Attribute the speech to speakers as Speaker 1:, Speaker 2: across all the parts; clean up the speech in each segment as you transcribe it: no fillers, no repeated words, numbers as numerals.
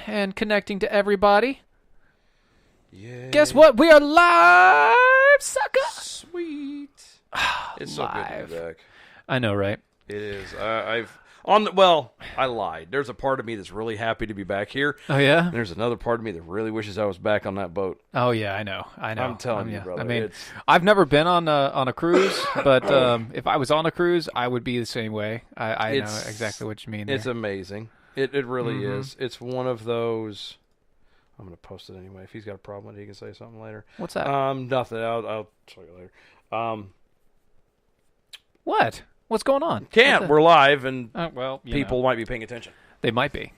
Speaker 1: and connecting to everybody.
Speaker 2: Yeah.
Speaker 1: Guess what? We are live, sucker.
Speaker 2: Sweet. It's so good to be back.
Speaker 1: I know, right?
Speaker 2: It is. I lied. There's a part of me that's really happy to be back here.
Speaker 1: Oh, yeah?
Speaker 2: And there's another part of me that really wishes I was back on that boat.
Speaker 1: Oh, yeah, I know.
Speaker 2: I'm telling you, brother.
Speaker 1: I mean, I've never been on a cruise, but if I was on a cruise, I would be the same way. I know exactly what you mean there.
Speaker 2: It's amazing. It really is. It's one of those... I'm going to post it anyway. If he's got a problem with it, he can say something later.
Speaker 1: What's that?
Speaker 2: Nothing. I'll show you later.
Speaker 1: What? What's going on?
Speaker 2: We're live, and
Speaker 1: people
Speaker 2: might be paying attention.
Speaker 1: They might be.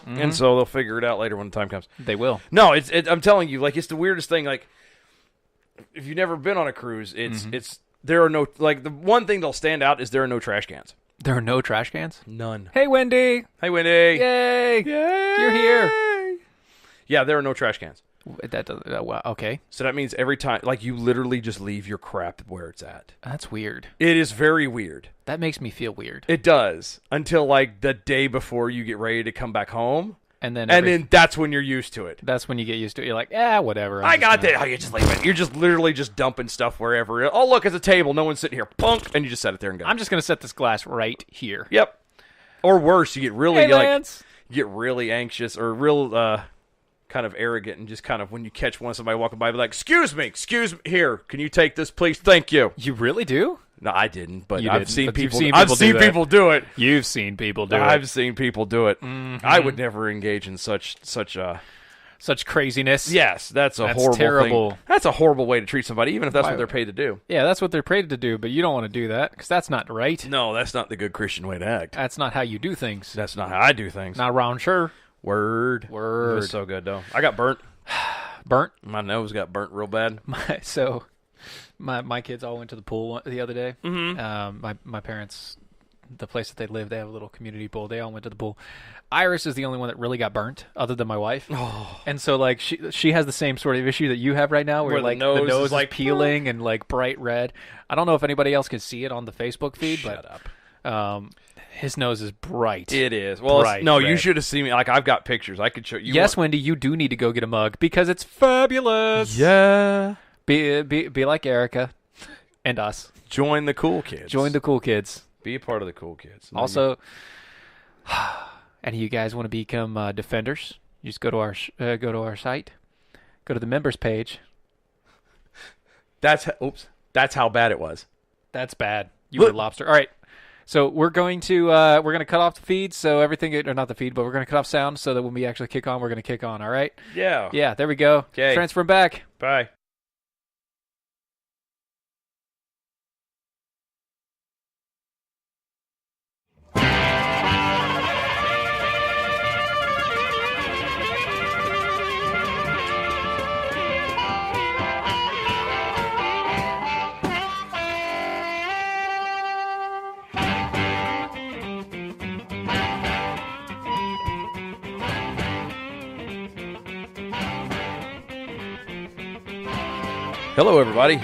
Speaker 2: And so they'll figure it out later when the time comes.
Speaker 1: They will.
Speaker 2: No, I'm telling you, like, it's the weirdest thing. Like, if you've never been on a cruise, there are no, like, the one thing that'll stand out is there are no trash cans.
Speaker 1: There are no trash cans?
Speaker 2: None.
Speaker 1: Hey, Wendy.
Speaker 2: Hey, Wendy.
Speaker 1: Yay.
Speaker 2: Yay.
Speaker 1: You're here.
Speaker 2: Yeah, there are no trash cans.
Speaker 1: That does. Wow. Okay.
Speaker 2: So that means every time, like, you literally just leave your crap where it's at.
Speaker 1: That's weird.
Speaker 2: It is very weird.
Speaker 1: That makes me feel weird.
Speaker 2: It does, until like the day before you get ready to come back home,
Speaker 1: and then
Speaker 2: that's when you're used to it.
Speaker 1: That's when you get used to it. You're like, whatever.
Speaker 2: I got that. Oh, you just leave it. You're just literally just dumping stuff wherever. Oh, look, it's a table. No one's sitting here. Punk, and you just set it there and go.
Speaker 1: I'm just gonna set this glass right here.
Speaker 2: Yep. Or worse, you get really
Speaker 1: you
Speaker 2: get really anxious or real kind of arrogant, and just kind of when you catch somebody walking by, be like, excuse me, here, can you take this, please? Thank you.
Speaker 1: You really do?
Speaker 2: No, I didn't, but
Speaker 1: I've
Speaker 2: seen people do it.
Speaker 1: You've seen people do it.
Speaker 2: I've seen people do it. Mm-hmm. I would never engage in such
Speaker 1: craziness.
Speaker 2: Yes, that's horrible
Speaker 1: terrible
Speaker 2: thing. That's a horrible way to treat somebody, even if that's what they're paid to do.
Speaker 1: Yeah, that's what they're paid to do, but you don't want to do that because that's not right.
Speaker 2: No, that's not the good Christian way to act.
Speaker 1: That's not how you do things.
Speaker 2: That's not how I do things.
Speaker 1: Not around sure.
Speaker 2: Word. It was so good, though. I got burnt.
Speaker 1: Burnt?
Speaker 2: My nose got burnt real bad.
Speaker 1: My kids all went to the pool the other day.
Speaker 2: Mm-hmm.
Speaker 1: My parents, the place that they live, they have a little community pool. They all went to the pool. Iris is the only one that really got burnt, other than my wife.
Speaker 2: Oh.
Speaker 1: And so, like, she has the same sort of issue that you have right now, where like the nose is like peeling and like bright red. I don't know if anybody else can see it on the Facebook feed,
Speaker 2: Shut
Speaker 1: but
Speaker 2: up.
Speaker 1: His nose is bright.
Speaker 2: It is. Well,
Speaker 1: bright
Speaker 2: no,
Speaker 1: red.
Speaker 2: you should have seen me. Like, I've got pictures. I could show you.
Speaker 1: Yes, Wendy, you do need to go get a mug because it's fabulous.
Speaker 2: Yeah.
Speaker 1: Be like Erica and us.
Speaker 2: Join the cool kids.
Speaker 1: Join the cool kids.
Speaker 2: Be a part of the cool kids.
Speaker 1: Also, any of you guys want to become defenders? You just go to our site, go to the members page.
Speaker 2: That's how bad it was.
Speaker 1: That's bad. You were lobster. All right. So we're going to cut off the feed, so everything, or not the feed, but we're going to cut off sound so that when we actually kick on, we're going to kick on. All right?
Speaker 2: Yeah.
Speaker 1: Yeah. There we go.
Speaker 2: Okay.
Speaker 1: Transferring back.
Speaker 2: Bye. Hello, everybody.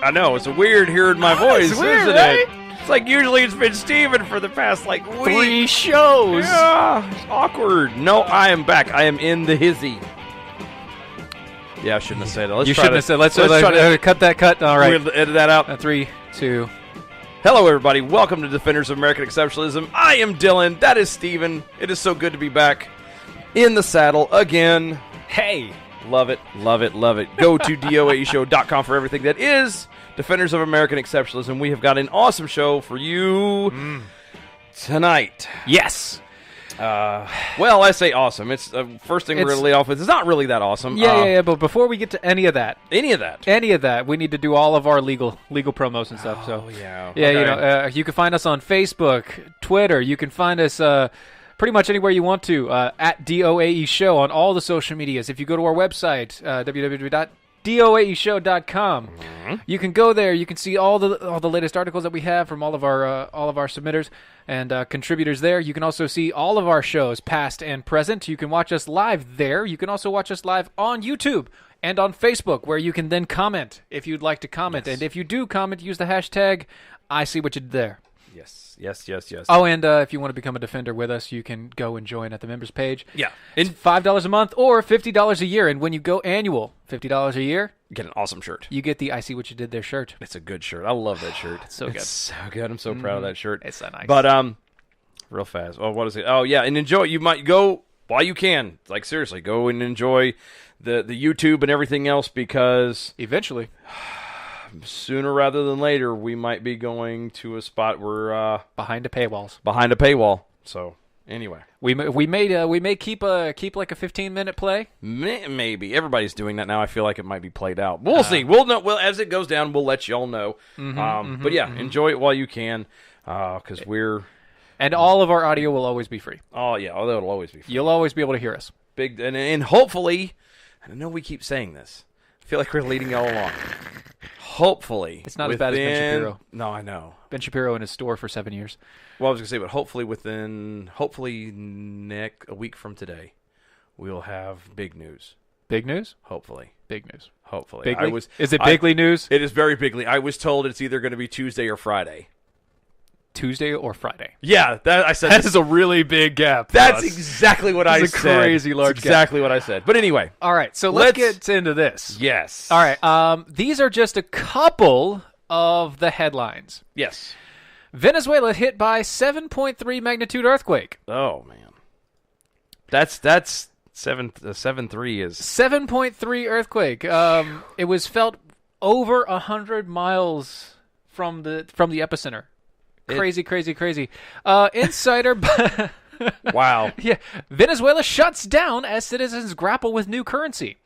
Speaker 2: I know, it's weird hearing my voice,
Speaker 1: it's weird,
Speaker 2: isn't
Speaker 1: right?
Speaker 2: it? It's like usually it's been Steven for the past, like, week.
Speaker 1: 3 shows.
Speaker 2: Yeah, it's awkward. No, I am back. I am in the hizzy. Yeah, I shouldn't have said it.
Speaker 1: You shouldn't have said. Let's try to cut that cut. All right.
Speaker 2: We'll edit that out.
Speaker 1: 3, 2.
Speaker 2: Hello, everybody. Welcome to Defenders of American Exceptionalism. I am Dylan. That is Steven. It is so good to be back in the saddle again.
Speaker 1: Hey.
Speaker 2: Love it, love it, love it. Go to DOAEshow.com for everything that is Defenders of American Exceptionalism. We have got an awesome show for you tonight.
Speaker 1: Yes.
Speaker 2: Well, I say awesome. It's first thing we're going to lead off with. It's not really that awesome.
Speaker 1: Yeah. But before we get to any of that, we need to do all of our legal promos and stuff. So
Speaker 2: yeah.
Speaker 1: Okay.
Speaker 2: You
Speaker 1: know, you can find us on Facebook, Twitter. You can find us pretty much anywhere you want to at DOAE Show on all the social medias. If you go to our website, www.doaeshow.com, you can go there. You can see all the latest articles that we have from all of our submitters and contributors there. You can also see all of our shows, past and present. You can watch us live there. You can also watch us live on YouTube and on Facebook, where you can then comment if you'd like to comment. Yes. And if you do comment, use the hashtag I see what you did there.
Speaker 2: Yes.
Speaker 1: Oh, and if you want to become a Defender with us, you can go and join at the members page.
Speaker 2: Yeah.
Speaker 1: It's $5 a month or $50 a year. And when you go annual, $50 a year,
Speaker 2: Get an awesome shirt.
Speaker 1: you get the I See What You Did There shirt.
Speaker 2: It's a good shirt. I love that shirt.
Speaker 1: It's so good.
Speaker 2: It's so good. I'm so proud of that shirt.
Speaker 1: It's so nice.
Speaker 2: But real fast. Oh, what is it? Oh, yeah, and enjoy. You might go while you can. Like, seriously, go and enjoy the YouTube and everything else, because
Speaker 1: Eventually.
Speaker 2: sooner rather than later, we might be going to a spot where
Speaker 1: Behind the paywalls.
Speaker 2: behind a paywall. So anyway,
Speaker 1: We may keep like a 15-minute play.
Speaker 2: maybe everybody's doing that now. I feel like it might be played out. We'll see. We'll know. Well, as it goes down, we'll let y'all know. But yeah, enjoy it while you can, because we're.
Speaker 1: And all of our audio will always be free.
Speaker 2: Oh yeah, that'll always be free.
Speaker 1: You'll always be able to hear us.
Speaker 2: Big and hopefully, I know we keep saying this. I feel like we're leading y'all along. Hopefully,
Speaker 1: It's not as bad as Ben Shapiro.
Speaker 2: No, I know.
Speaker 1: Ben Shapiro in his store for 7 years.
Speaker 2: Well, I was gonna say, but hopefully a week from today, we'll have big news.
Speaker 1: Big news?
Speaker 2: Hopefully,
Speaker 1: Big news.
Speaker 2: Bigly?
Speaker 1: Is it bigly news?
Speaker 2: It is very bigly. I was told it's either going to be Tuesday or Friday.
Speaker 1: Tuesday or Friday?
Speaker 2: Yeah, I said
Speaker 1: That is a really big gap.
Speaker 2: that's exactly what I
Speaker 1: That's
Speaker 2: said.
Speaker 1: a crazy large
Speaker 2: It's exactly what I said. But anyway,
Speaker 1: All right, so let's get into this.
Speaker 2: yes.
Speaker 1: All right, these are just a couple of the headlines.
Speaker 2: Yes.
Speaker 1: Venezuela hit by 7.3 magnitude earthquake.
Speaker 2: Oh man, that's 7.3 is
Speaker 1: 7.3 earthquake. It was felt over 100 miles from the epicenter. Crazy. Insider.
Speaker 2: wow.
Speaker 1: Yeah, Venezuela shuts down as citizens grapple with new currency.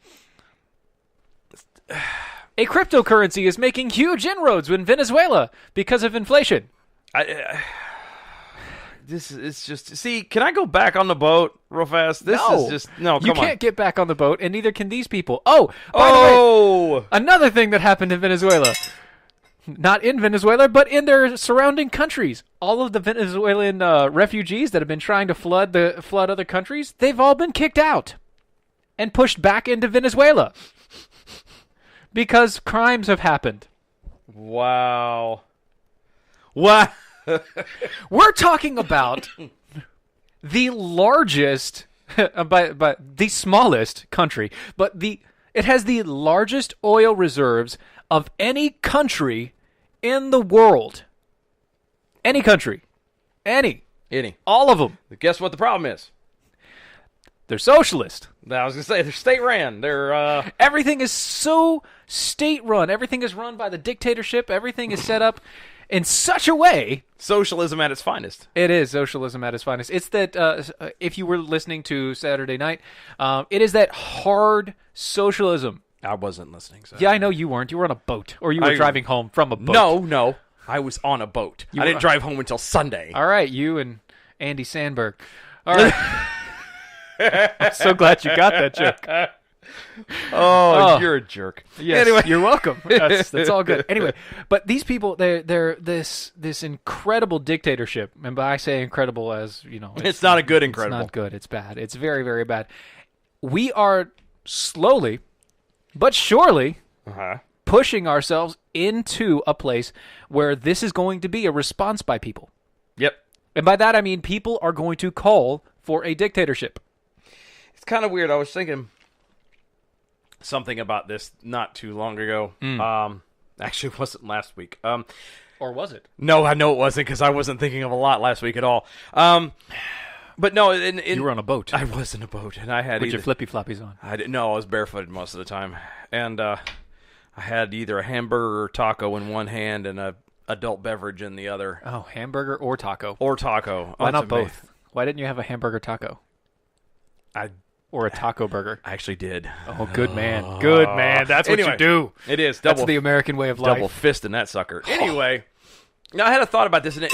Speaker 1: A cryptocurrency is making huge inroads in Venezuela because of inflation.
Speaker 2: This is just. See, can I go back on the boat real fast? This is just no. Come
Speaker 1: You
Speaker 2: on.
Speaker 1: can't get back on the boat, and neither can these people. Oh, by the way, another thing that happened in Venezuela. Not in Venezuela, but in their surrounding countries. All of the Venezuelan refugees that have been trying to flood other countries, they've all been kicked out and pushed back into Venezuela because crimes have happened.
Speaker 2: Wow. What?
Speaker 1: We're talking about the largest, but the smallest country, but it has the largest oil reserves of any country in the world. Any country. Any. All of them.
Speaker 2: Guess what the problem is?
Speaker 1: They're socialist.
Speaker 2: I was going to say, they're state-ran. They're,
Speaker 1: Everything is so state-run. Everything is run by the dictatorship. Everything is set up in such a way.
Speaker 2: Socialism at its finest.
Speaker 1: It is socialism at its finest. It's that, if you were listening to Saturday Night, it is that hard socialism.
Speaker 2: I wasn't listening. So.
Speaker 1: Yeah, I know you weren't. You were on a boat, or you were driving home from a boat.
Speaker 2: No. I was on a boat. I didn't drive home until Sunday.
Speaker 1: All right, you and Andy Sandberg. All right. I'm so glad you got that joke.
Speaker 2: Oh, you're a jerk.
Speaker 1: Yes,
Speaker 2: anyway,
Speaker 1: you're welcome. That's all good. Anyway, but these people, they're this incredible dictatorship, and by I say incredible, as you know,
Speaker 2: it's not a good incredible.
Speaker 1: It's not good. It's bad. It's very, very bad. We are slowly, but surely, pushing ourselves into a place where this is going to be a response by people.
Speaker 2: Yep.
Speaker 1: And by that I mean people are going to call for a dictatorship.
Speaker 2: It's kind of weird. I was thinking something about this not too long ago. Actually, it wasn't last week.
Speaker 1: Or was it?
Speaker 2: No, I know it wasn't, because I wasn't thinking of a lot last week at all. But no,
Speaker 1: you were on a boat.
Speaker 2: I was in a boat, and I had
Speaker 1: with your flippy floppies on.
Speaker 2: I was barefooted most of the time, and I had either a hamburger or taco in one hand and a adult beverage in the other.
Speaker 1: Oh, hamburger or taco?
Speaker 2: Why
Speaker 1: not both? Why didn't you have a hamburger taco? Or a taco burger?
Speaker 2: I actually did.
Speaker 1: Oh, good man. Good man. That's what you do.
Speaker 2: It is.
Speaker 1: That's the American way of life.
Speaker 2: Double fisting that sucker. Anyway, now I had a thought about this, and it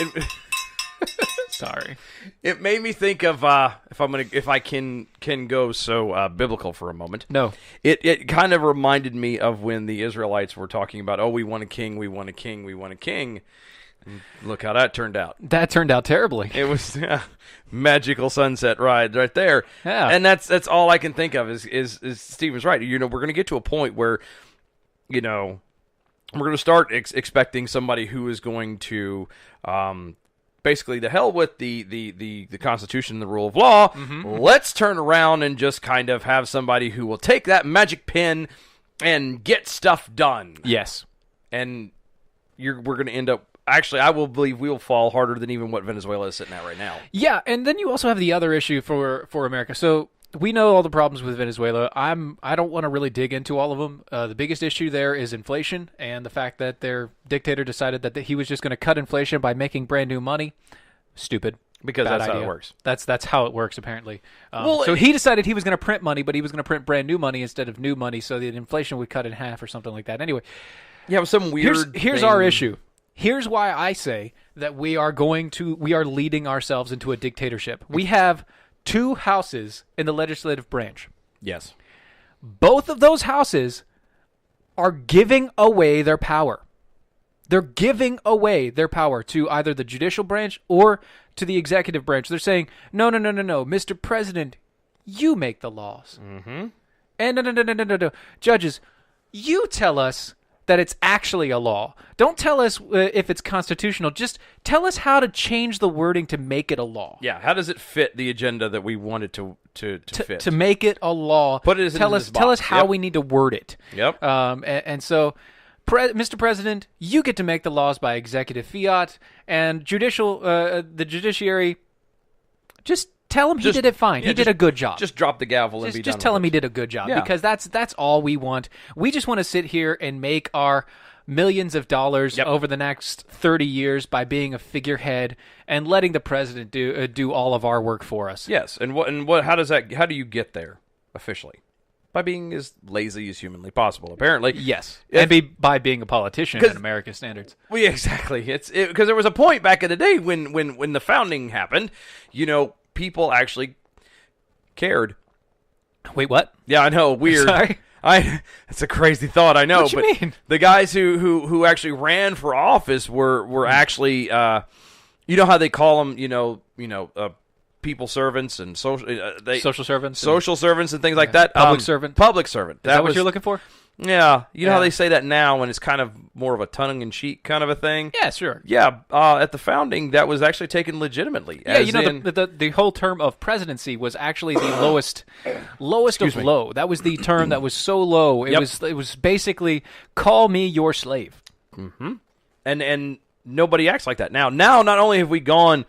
Speaker 1: Sorry.
Speaker 2: It made me think of if I can go so biblical for a moment.
Speaker 1: No.
Speaker 2: It kind of reminded me of when the Israelites were talking about, oh, we want a king, we want a king, we want a king. And look how that turned out.
Speaker 1: That turned out terribly.
Speaker 2: It was magical sunset ride right there.
Speaker 1: Yeah.
Speaker 2: And that's all I can think of is Steve was right. You know, we're going to get to a point where, you know, we're going to start expecting somebody who is going to basically the hell with the Constitution and the rule of law. Let's turn around and just kind of have somebody who will take that magic pen and get stuff done.
Speaker 1: Yes.
Speaker 2: And we're going to end up. Actually, I will believe we'll fall harder than even what Venezuela is sitting at right now.
Speaker 1: Yeah, and then you also have the other issue for America. So we know all the problems with Venezuela. I don't want to really dig into all of them. The biggest issue there is inflation and the fact that their dictator decided that he was just going to cut inflation by making brand new money. Stupid.
Speaker 2: Because
Speaker 1: Bad
Speaker 2: that's
Speaker 1: idea.
Speaker 2: how it works.
Speaker 1: That's how it works, apparently. So he decided he was going to print money, but he was going to print brand new money instead of new money, so that inflation would cut in half or something like that. Anyway,
Speaker 2: you have some weird.
Speaker 1: Here's our issue. Here's why I say that we are leading ourselves into a dictatorship. We have 2 houses in the legislative branch.
Speaker 2: Yes.
Speaker 1: Both of those houses are giving away their power. They're giving away their power to either the judicial branch or to the executive branch. They're saying, no, Mr. President, you make the laws.
Speaker 2: Mm-hmm.
Speaker 1: And no. Judges, you tell us that it's actually a law. Don't tell us if it's constitutional. Just tell us how to change the wording to make it a law.
Speaker 2: Yeah, how does it fit the agenda that we wanted to fit?
Speaker 1: To make it a law.
Speaker 2: Put it
Speaker 1: tell us how we need to word it.
Speaker 2: Yep.
Speaker 1: And so, Mr. President, you get to make the laws by executive fiat, and the judiciary, just tell him he did it fine. He did a good job.
Speaker 2: Just drop the gavel and be done.
Speaker 1: Just tell him he did a good job, because that's all we want. We just want to sit here and make our millions of dollars over the next 30 years by being a figurehead and letting the president do all of our work for us.
Speaker 2: Yes, and what? How do you get there officially? By being as lazy as humanly possible, apparently.
Speaker 1: Yes, and by being a politician in American standards.
Speaker 2: Well, yeah, exactly. Because there was a point back in the day when the founding happened, people actually cared.
Speaker 1: Wait, what?
Speaker 2: Yeah, I know. Weird.
Speaker 1: Sorry.
Speaker 2: It's a crazy thought, I know.
Speaker 1: What you mean?
Speaker 2: The guys who actually ran for office were actually, you know how they call them, people servants and social servants and things like that.
Speaker 1: Public servant.
Speaker 2: Public servant.
Speaker 1: Is that what you're looking for?
Speaker 2: Yeah, you know how they say that now, and it's kind of more of a tongue-in-cheek kind of a thing.
Speaker 1: Yeah, sure.
Speaker 2: Yeah, at the founding, that was actually taken legitimately.
Speaker 1: Yeah, the whole term of presidency was actually the lowest of low. That was the term that was so low. It was basically call me your slave.
Speaker 2: Mm-hmm. And nobody acts like that now. Now, not only have we gone,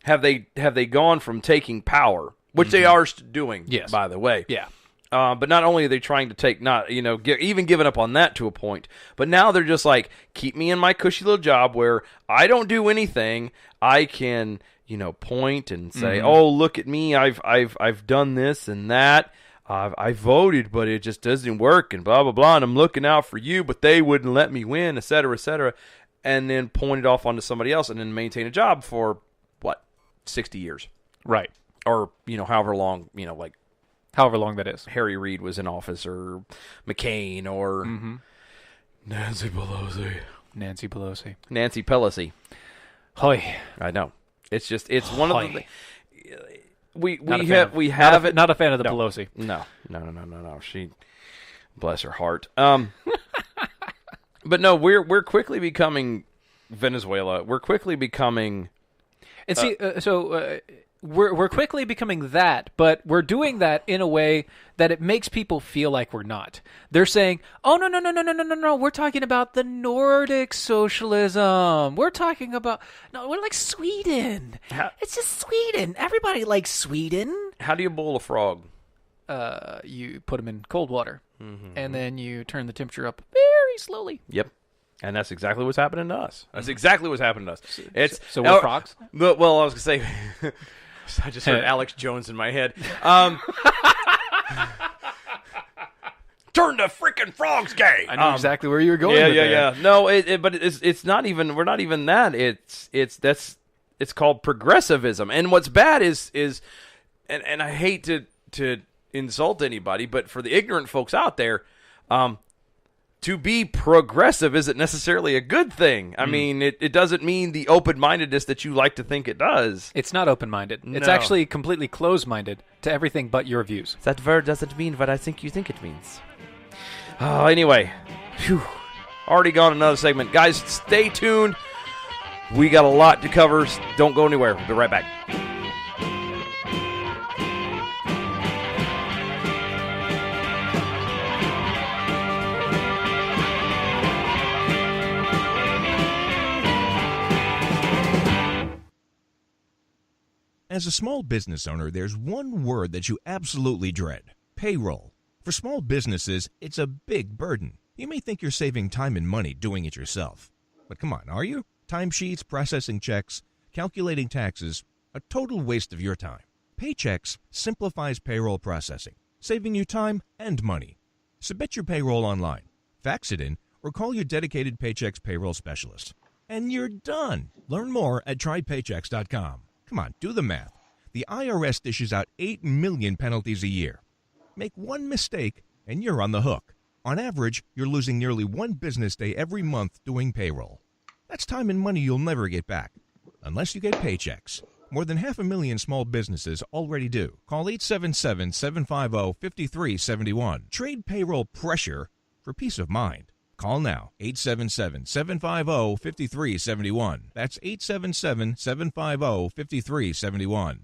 Speaker 2: have they gone from taking power, which they are doing.
Speaker 1: Yes.
Speaker 2: By the way.
Speaker 1: Yeah.
Speaker 2: But not only are they trying to take, even giving up on that to a point, but now they're just like, keep me in my cushy little job where I don't do anything. I can, point and say, oh, look at me. I've done this and that. I voted, but it just doesn't work and blah, blah, blah. And I'm looking out for you, but they wouldn't let me win, et cetera, et cetera. And then point it off onto somebody else and then maintain a job for, 60 years.
Speaker 1: Right.
Speaker 2: Or, however long,
Speaker 1: however long that is.
Speaker 2: Harry Reid was in office, or McCain, or Nancy Pelosi. Nancy Pelosi.
Speaker 1: Hoy.
Speaker 2: I know. It's one of the. We
Speaker 1: not
Speaker 2: have it.
Speaker 1: Not a fan of the Pelosi.
Speaker 2: No. She, bless her heart. But no, we're quickly becoming Venezuela. We're quickly becoming.
Speaker 1: And see, we're quickly becoming that, but we're doing that in a way that it makes people feel like we're not. They're saying, "Oh no! We're talking about the Nordic socialism. We're talking about we're like Sweden. It's just Sweden. Everybody likes Sweden."
Speaker 2: How do you boil a frog?
Speaker 1: You put them in cold water, and then you turn the temperature up very slowly.
Speaker 2: Yep. And that's exactly what's happening to us. That's exactly what's happening to us.
Speaker 1: So we're frogs?
Speaker 2: Well, I was going to say, I just heard Alex Jones in my head. Turn the freaking frogs gay.
Speaker 1: I know exactly where you were going.
Speaker 2: Yeah. No, but it's not even. We're not even that. It's called progressivism. And what's bad is and I hate to insult anybody, but for the ignorant folks out there, to be progressive isn't necessarily a good thing. I mean, it doesn't mean the open-mindedness that you like to think it does.
Speaker 1: It's not open-minded. No. It's actually completely closed-minded to everything but your views.
Speaker 2: That word doesn't mean what I think you think it means. Oh, anyway. Already gone another segment. Guys, stay tuned We got a lot to cover. Don't go anywhere. We'll be right back.
Speaker 3: As a small business owner, there's one word that you absolutely dread: payroll. For small businesses, it's a big burden. You may think you're saving time and money doing it yourself. But come on, are you? Timesheets, processing checks, calculating taxes, a total waste of your time. Paychex simplifies payroll processing, saving you time and money. Submit your payroll online, fax it in, or call your dedicated Paychex payroll specialist. And you're done. Learn more at trypaychex.com. Come on, do the math. The IRS dishes out 8 million penalties a year. Make one mistake, and you're on the hook. On average, you're losing nearly one business day every month doing payroll. That's time and money you'll never get back, unless you get Paychex. More than 500,000 small businesses already do. Call 877-750-5371. Trade payroll pressure for peace of mind. Call now, 877-750-5371. That's 877-750-5371.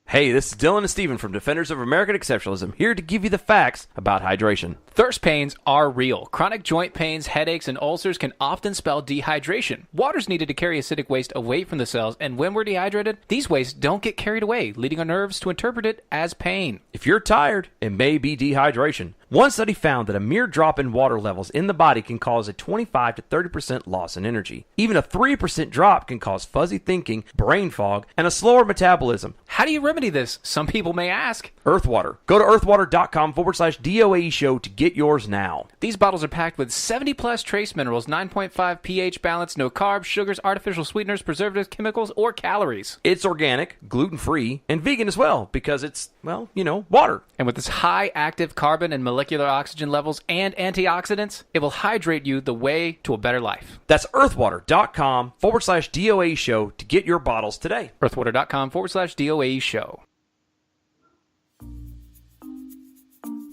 Speaker 2: Hey, this is Dylan and Steven from Defenders of American Exceptionalism, here to give you the facts about hydration.
Speaker 1: Thirst pains are real. Chronic joint pains, headaches, and ulcers can often spell dehydration. Water's needed to carry acidic waste away from the cells, and when we're dehydrated, these wastes don't get carried away, leading our nerves to interpret it as pain.
Speaker 2: If you're tired, it may be dehydration. One study found that a mere drop in water levels in the body can cause a 25 to 30% loss in energy. Even a 3% drop can cause fuzzy thinking, brain fog, and a slower metabolism.
Speaker 1: How do you remedy this? Some people may ask.
Speaker 2: Earthwater. Go to earthwater.com/DOAE show to get yours now.
Speaker 1: These bottles are packed with 70 plus trace minerals, 9.5 pH balance, no carbs, sugars, artificial sweeteners, preservatives, chemicals, or calories.
Speaker 2: It's organic, gluten-free, and vegan as well because it's, well, water.
Speaker 1: And with its high active carbon and molecular oxygen levels and antioxidants, it will hydrate you the way to a better life.
Speaker 2: That's earthwater.com/DOAE show to get your bottles today.
Speaker 1: earthwater.com/DOAE show.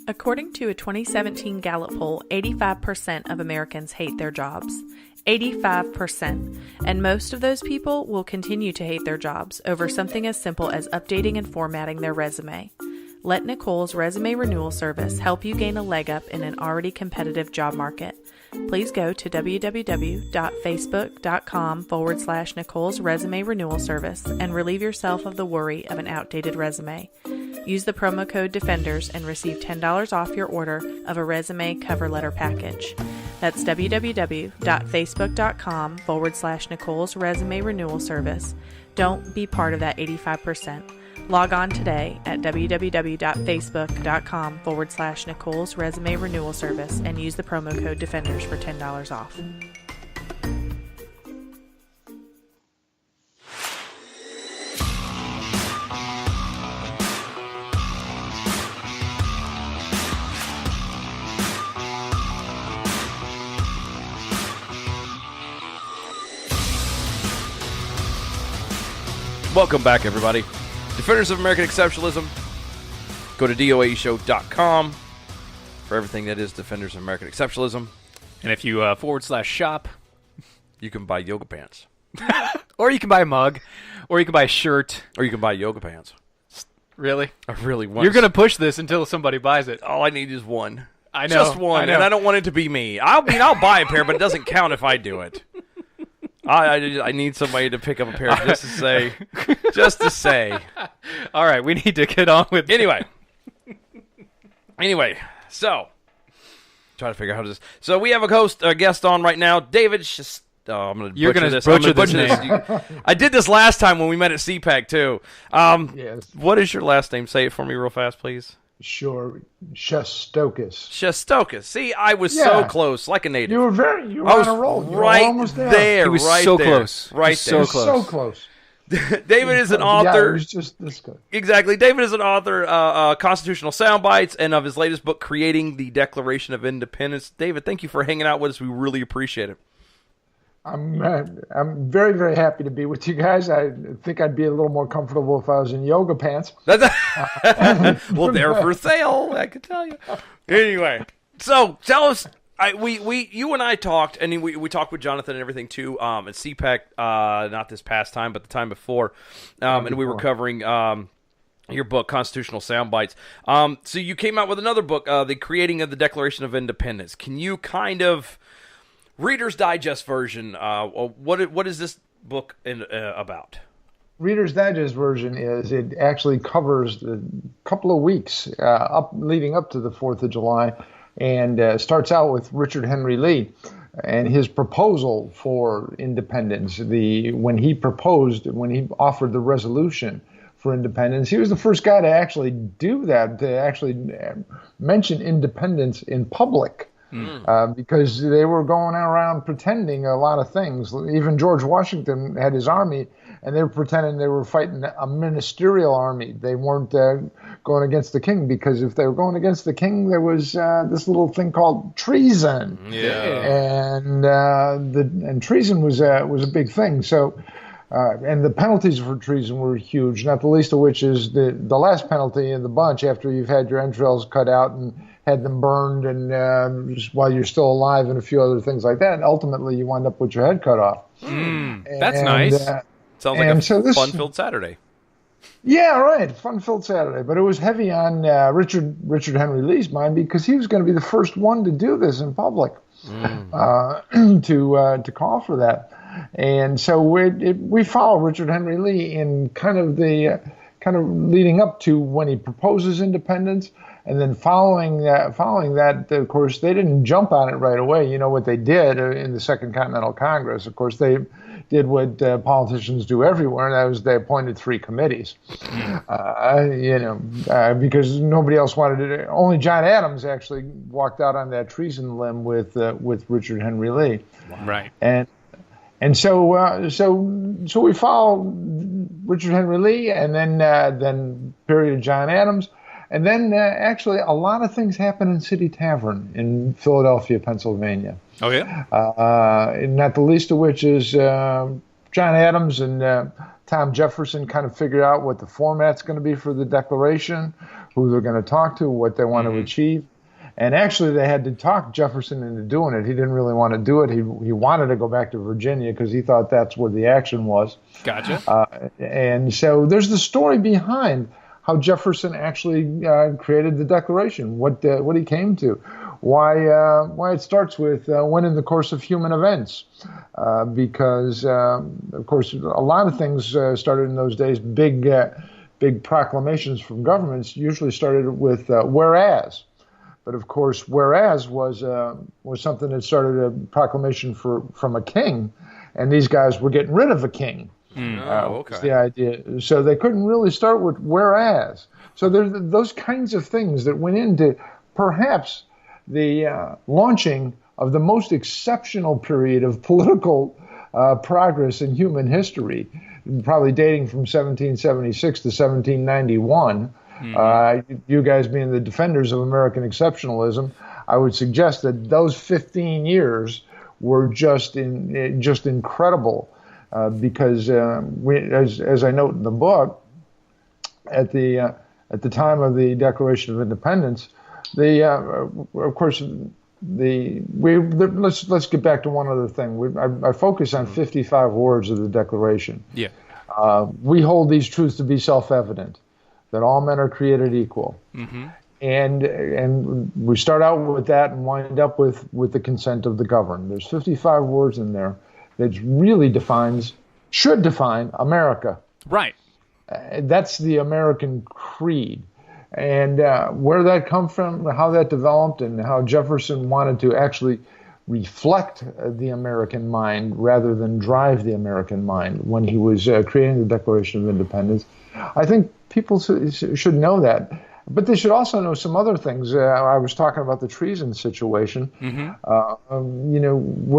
Speaker 4: According to a 2017 Gallup poll, 85% of Americans hate their jobs. 85%. And most of those people will continue to hate their jobs over something as simple as updating and formatting their resume. Let Nicole's resume renewal service help you gain a leg up in an already competitive job market. Please go to www.facebook.com/Nicole's resume renewal service and relieve yourself of the worry of an outdated resume. Use the promo code DEFENDERS and receive $10 off your order of a resume cover letter package. That's www.facebook.com/Nicole's resume renewal service. Don't be part of that 85%. Log on today at www.facebook.com/Nicole's resume renewal service and use the promo code DEFENDERS for $10 off.
Speaker 2: Welcome back, everybody. Defenders of American Exceptionalism. Go to DOAEshow.com for everything that is Defenders of American Exceptionalism.
Speaker 1: And if you /shop,
Speaker 2: you can buy yoga pants.
Speaker 1: or you can buy a mug, or you can buy a shirt.
Speaker 2: Or you can buy yoga pants.
Speaker 1: Really?
Speaker 2: I really want.
Speaker 1: You're going to push this until somebody buys it.
Speaker 2: All I need is one.
Speaker 1: I know.
Speaker 2: Just one. And I don't want it to be me. I'll buy a pair, but it doesn't count if I do it. I need somebody to pick up a pair just to say.
Speaker 1: All right, we need to get on with
Speaker 2: Anyway, so try to figure out how to do this. So we have a guest on right now, David. I'm going to butcher this name. I did this last time when we met at CPAC too.
Speaker 5: Yes.
Speaker 2: What is your last name? Say it for me real fast, please.
Speaker 5: Sure, Shestokas.
Speaker 2: Shestokas. See, I was so close, like a native.
Speaker 5: You were on a roll. You were almost there.
Speaker 1: He was
Speaker 2: right
Speaker 1: so
Speaker 2: there,
Speaker 1: close.
Speaker 2: Right there.
Speaker 5: So close.
Speaker 2: David is an author.
Speaker 5: Yeah, it was just this good.
Speaker 2: Exactly. David is an author, Constitutional Soundbites, and of his latest book, Creating the Declaration of Independence. David, thank you for hanging out with us. We really appreciate it.
Speaker 5: I'm very, very happy to be with you guys. I think I'd be a little more comfortable if I was in yoga pants.
Speaker 2: Well, they're for sale, I can tell you. Anyway, so tell us You and I talked, and we talked with Jonathan and everything too at CPAC, not this past time, but the time before, and we were covering your book, Constitutional Soundbites. So you came out with another book, The Creating of the Declaration of Independence. Can you kind of, Reader's Digest version, what is this book about?
Speaker 5: Reader's Digest version is it actually covers a couple of weeks leading up to the 4th of July, and starts out with Richard Henry Lee and his proposal for independence. When he offered the resolution for independence, he was the first guy to actually do that, to actually mention independence in public. Because they were going around pretending a lot of things. Even George Washington had his army, and they were pretending they were fighting a ministerial army. They weren't going against the king, because if they were going against the king, there was this little thing called treason.
Speaker 2: Yeah.
Speaker 5: And treason was a big thing. So. And the penalties for treason were huge, not the least of which is the last penalty in the bunch after you've had your entrails cut out and had them burned, and while you're still alive, and a few other things like that. And ultimately, you wind up with your head cut off.
Speaker 1: That's nice.
Speaker 2: Sounds like a fun-filled Saturday.
Speaker 5: Yeah, right. Fun-filled Saturday. But it was heavy on Richard Henry Lee's mind, because he was going to be the first one to do this in public, to call for that. And so we follow Richard Henry Lee in kind of leading up to when he proposes independence, and then following that, of course, they didn't jump on it right away. You know what they did in the Second Continental Congress? Of course, they did what politicians do everywhere, and that was they appointed 3 committees. Because nobody else wanted it. Only John Adams actually walked out on that treason limb with Richard Henry Lee.
Speaker 1: Wow. Right.
Speaker 5: And so we follow Richard Henry Lee, and then period of John Adams, and then actually a lot of things happen in City Tavern in Philadelphia, Pennsylvania.
Speaker 1: Oh yeah.
Speaker 5: Not the least of which is John Adams and Tom Jefferson kind of figure out what the format's going to be for the Declaration, who they're going to talk to, what they want to achieve. And actually, they had to talk Jefferson into doing it. He didn't really want to do it. He wanted to go back to Virginia because he thought that's where the action was.
Speaker 1: Gotcha.
Speaker 5: And so there's the story behind how Jefferson actually created the Declaration, what he came to, why it starts with when in the course of human events, because of course a lot of things started in those days. Big proclamations from governments usually started with whereas. But of course, whereas was something that started a proclamation from a king, and these guys were getting rid of a king.
Speaker 2: Okay.
Speaker 5: Was the idea. So they couldn't really start with whereas. So there's those kinds of things that went into perhaps the launching of the most exceptional period of political progress in human history, probably dating from 1776 to 1791. You guys being the defenders of American exceptionalism, I would suggest that those 15 years were just incredible, because as I note in the book, at the time of the Declaration of Independence, of course let's get back to one other thing. I focus on 55 words of the Declaration.
Speaker 1: Yeah.
Speaker 5: We hold these truths to be self-evident, that all men are created equal.
Speaker 1: Mm-hmm.
Speaker 5: And we start out with that and wind up with the consent of the governed. There's 55 words in there that really should define America.
Speaker 1: Right.
Speaker 5: That's the American creed. And where that come from, how that developed, and how Jefferson wanted to actually reflect the American mind rather than drive the American mind when he was creating the Declaration of Independence. I think people should know that. But they should also know some other things. I was talking about the treason situation.
Speaker 1: Mm-hmm.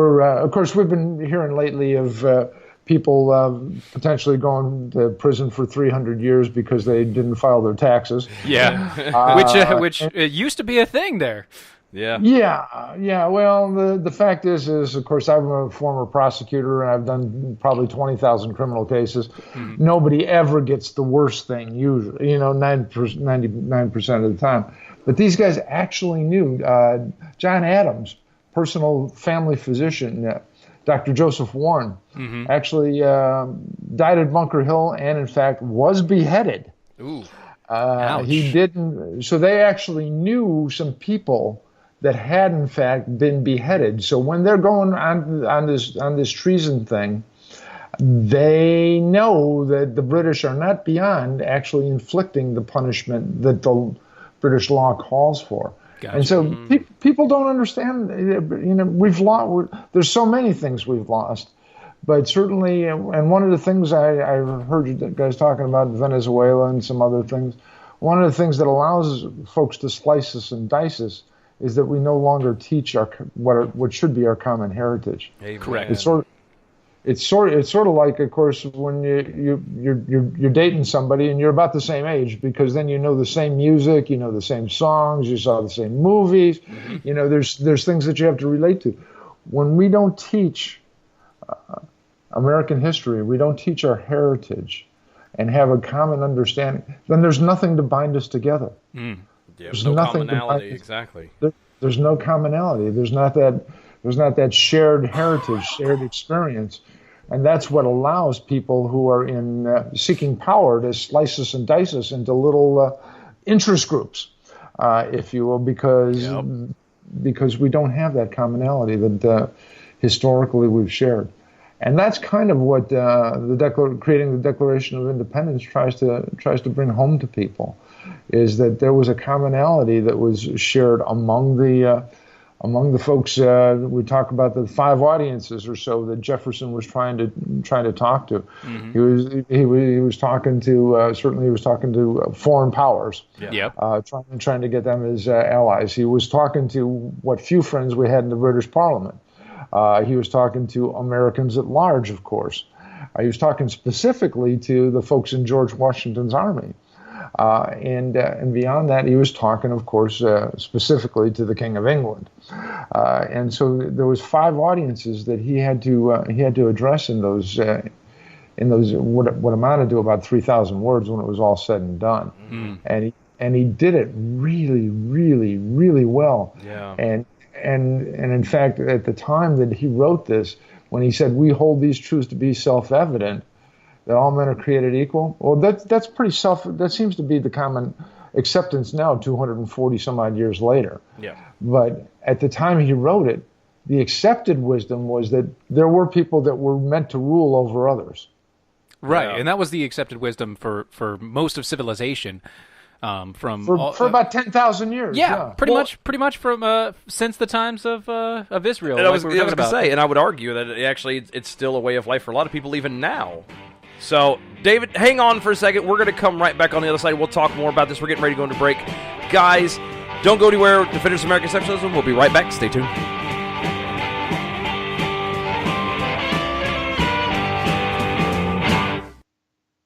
Speaker 5: Of course, we've been hearing lately of people potentially going to prison for 300 years because they didn't file their taxes.
Speaker 1: Yeah, which used to be a thing there.
Speaker 2: Yeah.
Speaker 5: Well, the fact is, of course, I'm a former prosecutor, and I've done probably 20,000 criminal cases. Mm-hmm. Nobody ever gets the worst thing, usually, 99% of the time. But these guys actually knew. John Adams personal family physician, Dr. Joseph Warren, actually died at Bunker Hill and, in fact, was beheaded.
Speaker 1: Ooh.
Speaker 5: He didn't. So they actually knew some people that had, in fact, been beheaded. So when they're going on this treason thing, they know that the British are not beyond actually inflicting the punishment that the British law calls for.
Speaker 1: Gotcha.
Speaker 5: And so people don't understand. We've lost. There's so many things we've lost, but certainly, and one of the things I heard you guys talking about Venezuela and some other things. One of the things that allows folks to slice us and dice us is that we no longer teach what should be our common heritage.
Speaker 2: Amen.
Speaker 1: Correct.
Speaker 5: It's sort of like, of course, when you're dating somebody and you're about the same age, because then you know the same music, you know the same songs, you saw the same movies, there's things that you have to relate to. When we don't teach American history, we don't teach our heritage, and have a common understanding, then there's nothing to bind us together.
Speaker 2: Yeah,
Speaker 5: There's
Speaker 2: no
Speaker 5: nothing
Speaker 2: commonality, exactly.
Speaker 5: There's no commonality. There's not that shared heritage, shared experience. And that's what allows people who are in seeking power to slice us and dice us into little interest groups, if you will, because we don't have that commonality that historically we've shared. And that's kind of what creating the Declaration of Independence tries to bring home to people, is that there was a commonality that was shared among the folks. We talk about the 5 audiences or so that Jefferson was trying to talk to. He was talking to certainly he was talking to foreign powers, trying to get them as allies. He was talking to what few friends we had in the British Parliament. He was talking to Americans at large, of course. He was talking specifically to the folks in George Washington's army. And beyond that, he was talking, of course, specifically to the King of England. And so there was 5 audiences that he had to address in those what amounted to about 3,000 words when it was all said and done. And he did it really, really, really well.
Speaker 2: Yeah.
Speaker 5: And in fact, at the time that he wrote this, when he said, "We hold these truths to be self-evident, that all men are created equal," well, that's pretty that seems to be the common acceptance now, 240 some odd years later.
Speaker 2: Yeah.
Speaker 5: But at the time he wrote it, the accepted wisdom was that there were people that were meant to rule over others.
Speaker 1: Right, and that was the accepted wisdom for most of civilization.
Speaker 5: For about 10,000 years.
Speaker 1: Yeah, pretty much from since the times of Israel.
Speaker 2: And I was going to say, and I would argue that it's still a way of life for a lot of people even now. So, David, hang on for a second. We're going to come right back on the other side. We'll talk more about this. We're getting ready to go into break. Guys, don't go anywhere. Defenders of American Exceptionalism. We'll be right back. Stay tuned.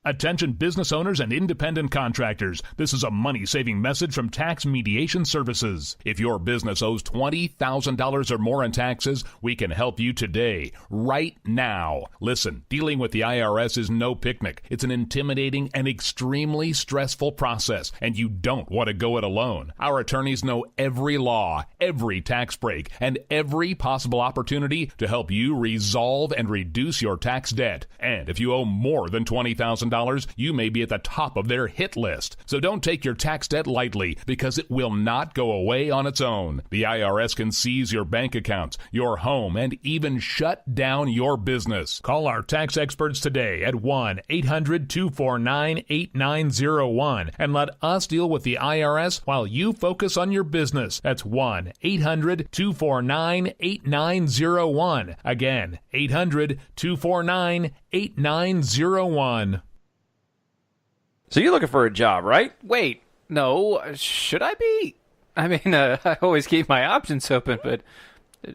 Speaker 6: Attention business owners and independent contractors. This is a money-saving message from Tax Mediation Services. If your business owes $20,000 or more in taxes, we can help you today, right now. Listen, dealing with the IRS is no picnic. It's an intimidating and extremely stressful process, and you don't want to go it alone. Our attorneys know every law, every tax break, and every possible opportunity to help you resolve and reduce your tax debt. And if you owe more than $20,000, you may be at the top of their hit list. So don't take your tax debt lightly, because it will not go away on its own. The IRS can seize your bank accounts, your home, and even shut down your business. Call our tax experts today at 1-800-249-8901 and let us deal with the IRS while you focus on your business. That's 1-800-249-8901. Again, 800-249-8901.
Speaker 2: So you're looking for a job, right?
Speaker 1: Wait, no, should I be? I mean, I always keep my options open, but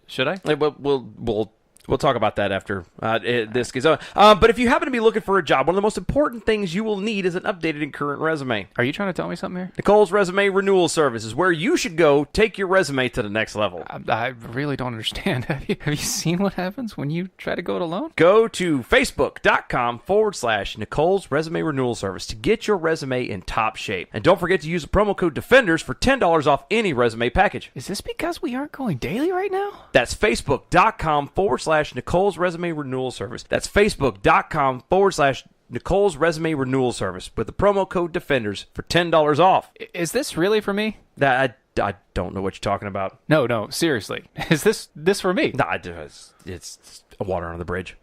Speaker 1: should I?
Speaker 2: Well, We'll talk about that after this gets on. But if you happen to be looking for a job, one of the most important things you will need is an updated and current resume.
Speaker 1: Are you trying to tell me something here?
Speaker 2: Nicole's Resume Renewal Service is where you should go take your resume to the next level.
Speaker 1: I really don't understand. Have you seen what happens when you try to go it alone?
Speaker 2: Go to Facebook.com/Nicole's Resume Renewal Service to get your resume in top shape. And don't forget to use the promo code Defenders for $10 off any resume package.
Speaker 1: Is this because we aren't going daily right now?
Speaker 2: That's Facebook.com/Nicole's Resume Renewal Service. That's Facebook.com/Nicole's Resume Renewal Service with the promo code Defenders for $10 off.
Speaker 1: Is this really for me?
Speaker 2: I don't know what you're talking about.
Speaker 1: No, seriously. Is this for me?
Speaker 2: Nah, it's water under the bridge.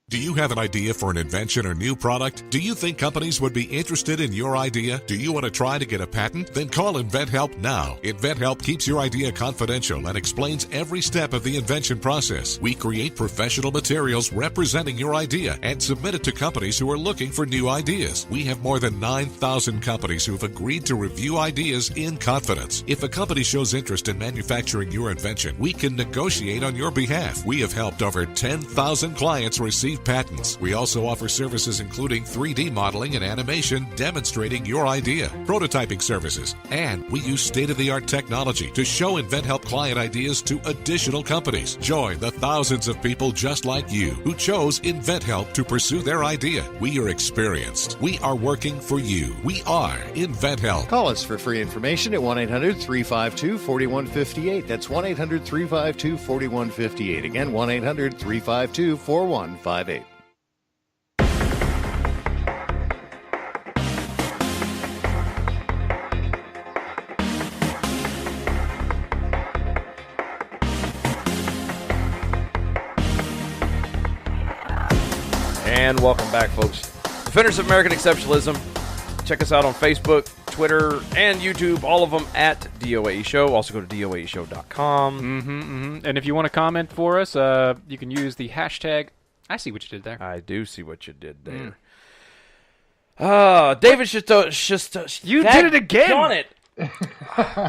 Speaker 7: Do you have an idea for an invention or new product? Do you think companies would be interested in your idea? Do you want to try to get a patent? Then call InventHelp now. InventHelp keeps your idea confidential and explains every step of the invention process. We create professional materials representing your idea and submit it to companies who are looking for new ideas. We have more than 9,000 companies who have agreed to review ideas in confidence. If a company shows interest in manufacturing your invention, we can negotiate on your behalf. We have helped over 10,000 clients receive patents. We also offer services including 3D modeling and animation demonstrating your idea, prototyping services, and we use state-of-the-art technology to show InventHelp client ideas to additional companies. Join the thousands of people just like you who chose InventHelp to pursue their idea. We are experienced. We are working for you. We are InventHelp.
Speaker 8: Call us for free information at 1-800-352-4158. That's 1-800-352-4158. Again, 1-800-352-4158.
Speaker 2: And welcome back, folks. Defenders of American Exceptionalism. Check us out on Facebook, Twitter, and YouTube. All of them at DOAE Show. Also go to DOAEshow.com.
Speaker 1: And if you want to comment for us, you can use the hashtag. I see what you did there.
Speaker 2: I do see what you did there. David Shestokas.
Speaker 1: You did it again.
Speaker 2: Darn it.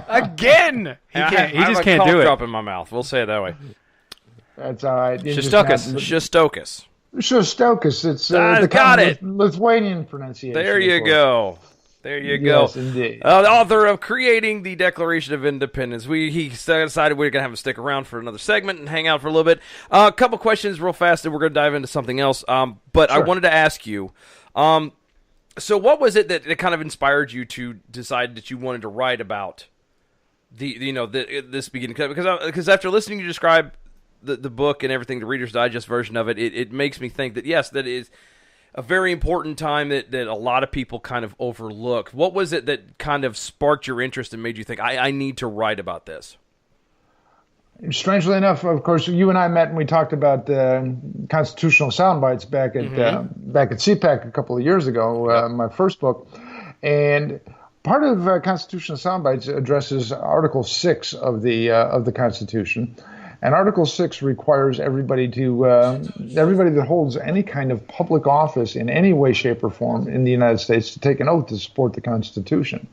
Speaker 1: Again. He just can't do
Speaker 2: I have a cough
Speaker 1: it.
Speaker 2: drop in my mouth. We'll say it that way.
Speaker 5: That's all right.
Speaker 2: Shestokas.
Speaker 5: Shestokas. It's
Speaker 2: I
Speaker 5: the
Speaker 2: got it.
Speaker 5: Lithuanian pronunciation.
Speaker 2: There you go. There you
Speaker 5: Yes,
Speaker 2: go.
Speaker 5: indeed.
Speaker 2: The author of Creating the Declaration of Independence. He decided we were going to have him stick around for another segment and hang out for a little bit. A couple questions real fast, and we're going to dive into something else. But sure. I wanted to ask you, so what was it that kind of inspired you to decide that you wanted to write about this beginning? Because after listening to you describe the book and everything, the Reader's Digest version of it, it makes me think that, yes, that is a very important time that a lot of people kind of overlook. What was it that kind of sparked your interest and made you think, I need to write about this?
Speaker 5: Strangely enough, of course, you and I met and we talked about constitutional sound bites back at CPAC a couple of years ago, my first book. And part of constitutional sound bites addresses Article 6 of the Constitution. And Article 6 requires everybody that holds any kind of public office in any way, shape, or form in the United States to take an oath to support the Constitution.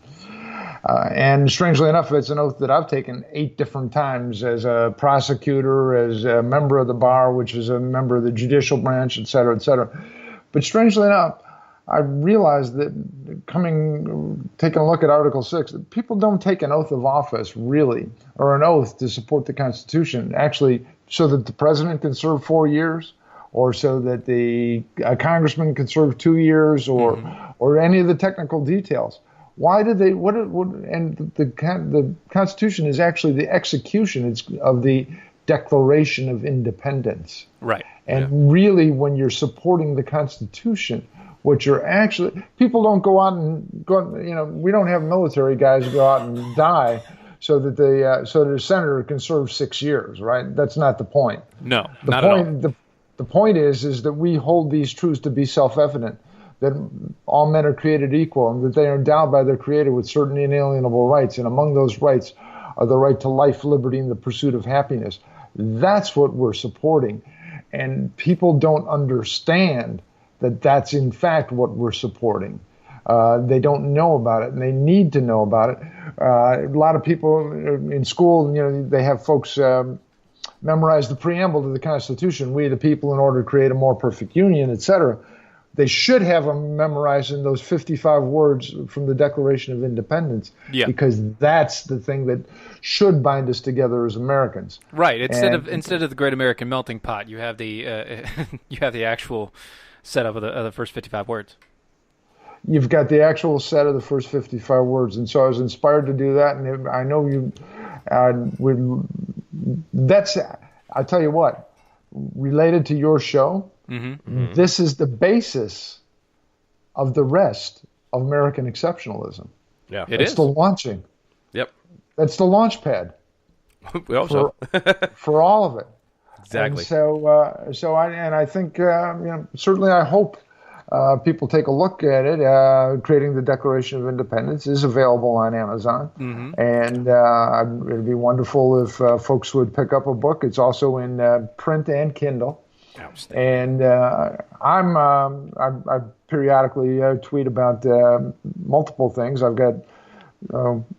Speaker 5: And strangely enough, it's an oath that I've taken 8 different times as a prosecutor, as a member of the bar, which is a member of the judicial branch, et cetera, et cetera. But strangely enough, I realized that taking a look at Article 6, people don't take an oath of office, really, or an oath to support the Constitution, actually, so that the president can serve 4 years, or so that a congressman can serve 2 years, or any of the technical details. Why did they? And the Constitution is actually the execution of the Declaration of Independence.
Speaker 1: Right.
Speaker 5: And really, when you're supporting the Constitution, what you're actually, people don't go out and we don't have military guys go out and die so that the senator can serve 6 years, right? That's not the point.
Speaker 1: No, not at all.
Speaker 5: The point is that we hold these truths to be self-evident, that all men are created equal and that they are endowed by their Creator with certain inalienable rights, and among those rights are the right to life, liberty, and the pursuit of happiness. That's what we're supporting, and people don't understand that that's in fact what we're supporting. They don't know about it, and they need to know about it. A lot of people in school, they have folks memorize the preamble to the Constitution, we the people in order to create a more perfect union, etc. They should have them memorized in those 55 words from the Declaration of Independence, because that's the thing that should bind us together as Americans.
Speaker 1: Right. Instead of the Great American Melting Pot, you have the actual setup of the first 55 words.
Speaker 5: You've got the actual set of the first 55 words, and so I was inspired to do that. And I know you. I tell you what, related to your show. Mm-hmm. This is the basis of the rest of American exceptionalism.
Speaker 2: Yeah,
Speaker 5: it's the launching.
Speaker 2: Yep,
Speaker 5: that's the launch pad.
Speaker 2: We hope so.
Speaker 5: For all of it.
Speaker 2: Exactly.
Speaker 5: And I think certainly I hope people take a look at it. Creating the Declaration of Independence is available on Amazon, and it'd be wonderful if folks would pick up a book. It's also in print and Kindle. And I periodically tweet about multiple things. I've got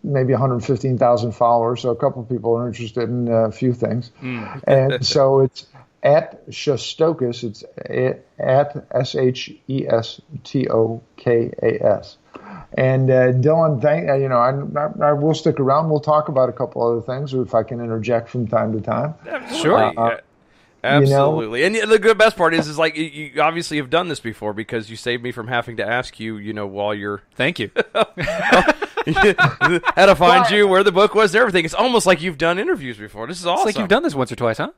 Speaker 5: maybe 115,000 followers, so a couple of people are interested in a few things. And so it's at Shestokas. It's at SHESTOKAS. And Dylan, I will stick around. We'll talk about a couple other things, or if I can interject from time to time.
Speaker 2: Sure. Absolutely. And the best part is like you obviously have done this before, because you saved me from having to ask you, while you're...
Speaker 1: Thank you.
Speaker 2: How to find you, where the book was, everything. It's almost like you've done interviews before. This is awesome.
Speaker 1: It's like you've done this once or twice, huh?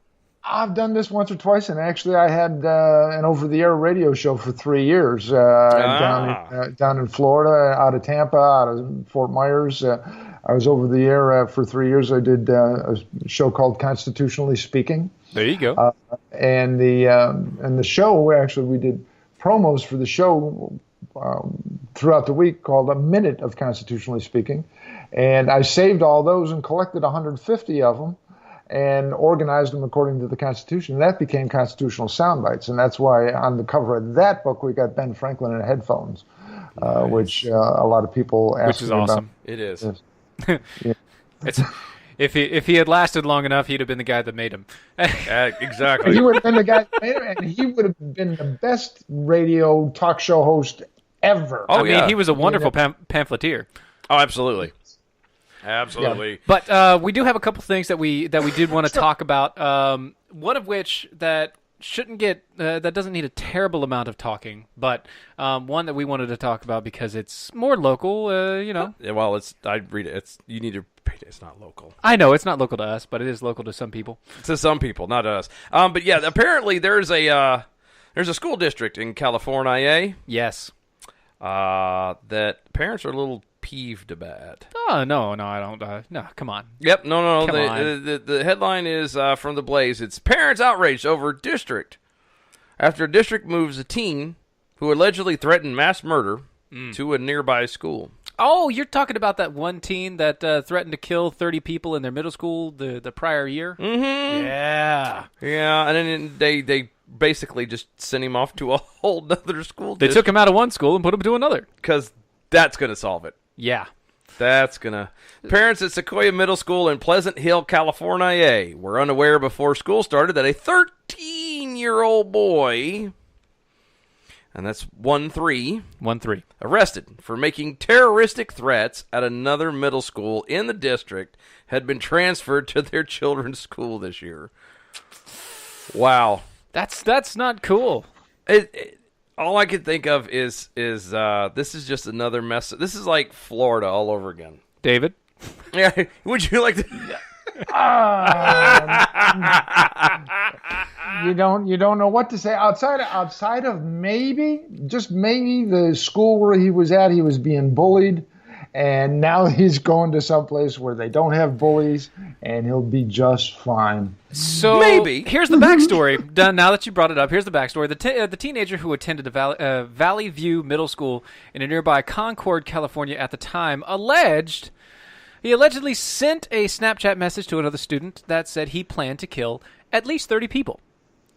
Speaker 5: I've done this once or twice, and actually I had an over-the-air radio show for 3 years down in Florida, out of Tampa, out of Fort Myers. I was over the air for 3 years. I did a show called Constitutionally Speaking.
Speaker 1: There you go.
Speaker 5: And the show, actually, we did promos for the show throughout the week called A Minute of Constitutionally Speaking. And I saved all those and collected 150 of them and organized them according to the Constitution. And that became Constitutional Soundbites. And that's why on the cover of that book, we got Ben Franklin in headphones, which a lot of people ask
Speaker 1: me
Speaker 5: about.
Speaker 1: Which is awesome.
Speaker 2: It is.
Speaker 5: Yeah.
Speaker 1: It's... If he had lasted long enough, he'd have been the guy that made him.
Speaker 2: Exactly.
Speaker 5: He would have been the guy that made him, and he would have been the best radio talk show host ever.
Speaker 1: I mean, he was a wonderful pamphleteer.
Speaker 2: Oh, absolutely. Absolutely.
Speaker 1: Yeah. But we do have a couple things that we did want to talk about. One of which that shouldn't get that doesn't need a terrible amount of talking, but one that we wanted to talk about because it's more local.
Speaker 2: Well, I read it. It's not local.
Speaker 1: I know it's not local to us, but it is local to some people.
Speaker 2: To some people, not us. But yeah, apparently there's a school district in California.
Speaker 1: Yes.
Speaker 2: That parents are a little peeved about.
Speaker 1: Oh no, I don't. No, come on.
Speaker 2: Yep, no.
Speaker 1: Come on.
Speaker 2: The headline is from the Blaze. It's parents outraged over district after a district moves a teen who allegedly threatened mass murder to a nearby school.
Speaker 1: Oh, you're talking about that one teen that threatened to kill 30 people in their middle school the prior year?
Speaker 2: Mm-hmm.
Speaker 1: Yeah.
Speaker 2: Yeah, and then they basically just sent him off to a whole other school
Speaker 1: They took him out of one school and put him to another.
Speaker 2: Because that's going to solve it.
Speaker 1: Yeah.
Speaker 2: That's going to... Parents at Sequoia Middle School in Pleasant Hill, California were unaware before school started that a 13-year-old boy... And that's 1-3. Arrested for making terroristic threats at another middle school in the district had been transferred to their children's school this year. Wow.
Speaker 1: That's not cool.
Speaker 2: All I can think of is this is just another mess. This is like Florida all over again.
Speaker 1: David?
Speaker 2: Yeah. Would you like to...
Speaker 5: You don't know what to say outside of maybe the school where he was at, he was being bullied, and now he's going to someplace where they don't have bullies, and he'll be just fine.
Speaker 1: So
Speaker 2: maybe
Speaker 1: here's the backstory. Now that you brought it up, here's the backstory. The teenager who attended Valley View Middle School in a nearby Concord, California, at the time allegedly sent a Snapchat message to another student that said he planned to kill at least 30 people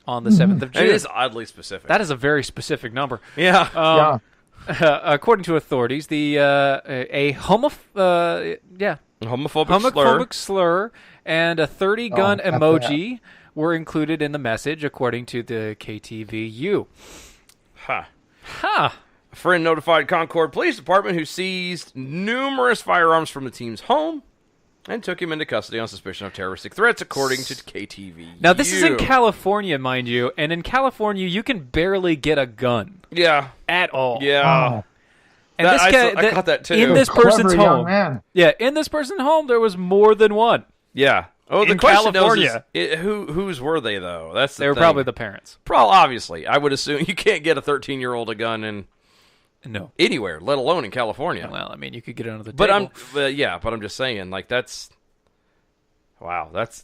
Speaker 1: on the 7th of June.
Speaker 2: It is oddly specific.
Speaker 1: That is a very specific number.
Speaker 2: Yeah.
Speaker 1: According to authorities, the homophobic slur, and a 30-gun
Speaker 5: Oh,
Speaker 1: emoji were included in the message, according to the KTVU.
Speaker 2: Ha.
Speaker 1: Ha!
Speaker 2: A friend notified Concord Police Department, who seized numerous firearms from the team's home and took him into custody on suspicion of terroristic threats, according to KTVU.
Speaker 1: Now, this is in California, mind you, and in California, you can barely get a gun.
Speaker 2: Yeah.
Speaker 1: At all.
Speaker 2: Yeah.
Speaker 5: Wow.
Speaker 1: And
Speaker 2: That-
Speaker 1: this guy,
Speaker 2: I caught that too.
Speaker 1: In this
Speaker 5: Clever
Speaker 1: person's
Speaker 5: young
Speaker 1: home.
Speaker 5: man.
Speaker 1: Yeah, in this person's home, there was more than one.
Speaker 2: Yeah. Oh, the
Speaker 1: In
Speaker 2: question
Speaker 1: California.
Speaker 2: is whose were they, though? That's the
Speaker 1: They were
Speaker 2: thing.
Speaker 1: probably the parents.
Speaker 2: Obviously. I would assume you can't get a 13-year-old a gun in
Speaker 1: No.
Speaker 2: anywhere, let alone in California.
Speaker 1: Well, I mean, you could get it under the
Speaker 2: But
Speaker 1: table.
Speaker 2: I'm just saying, like, that's wow, that's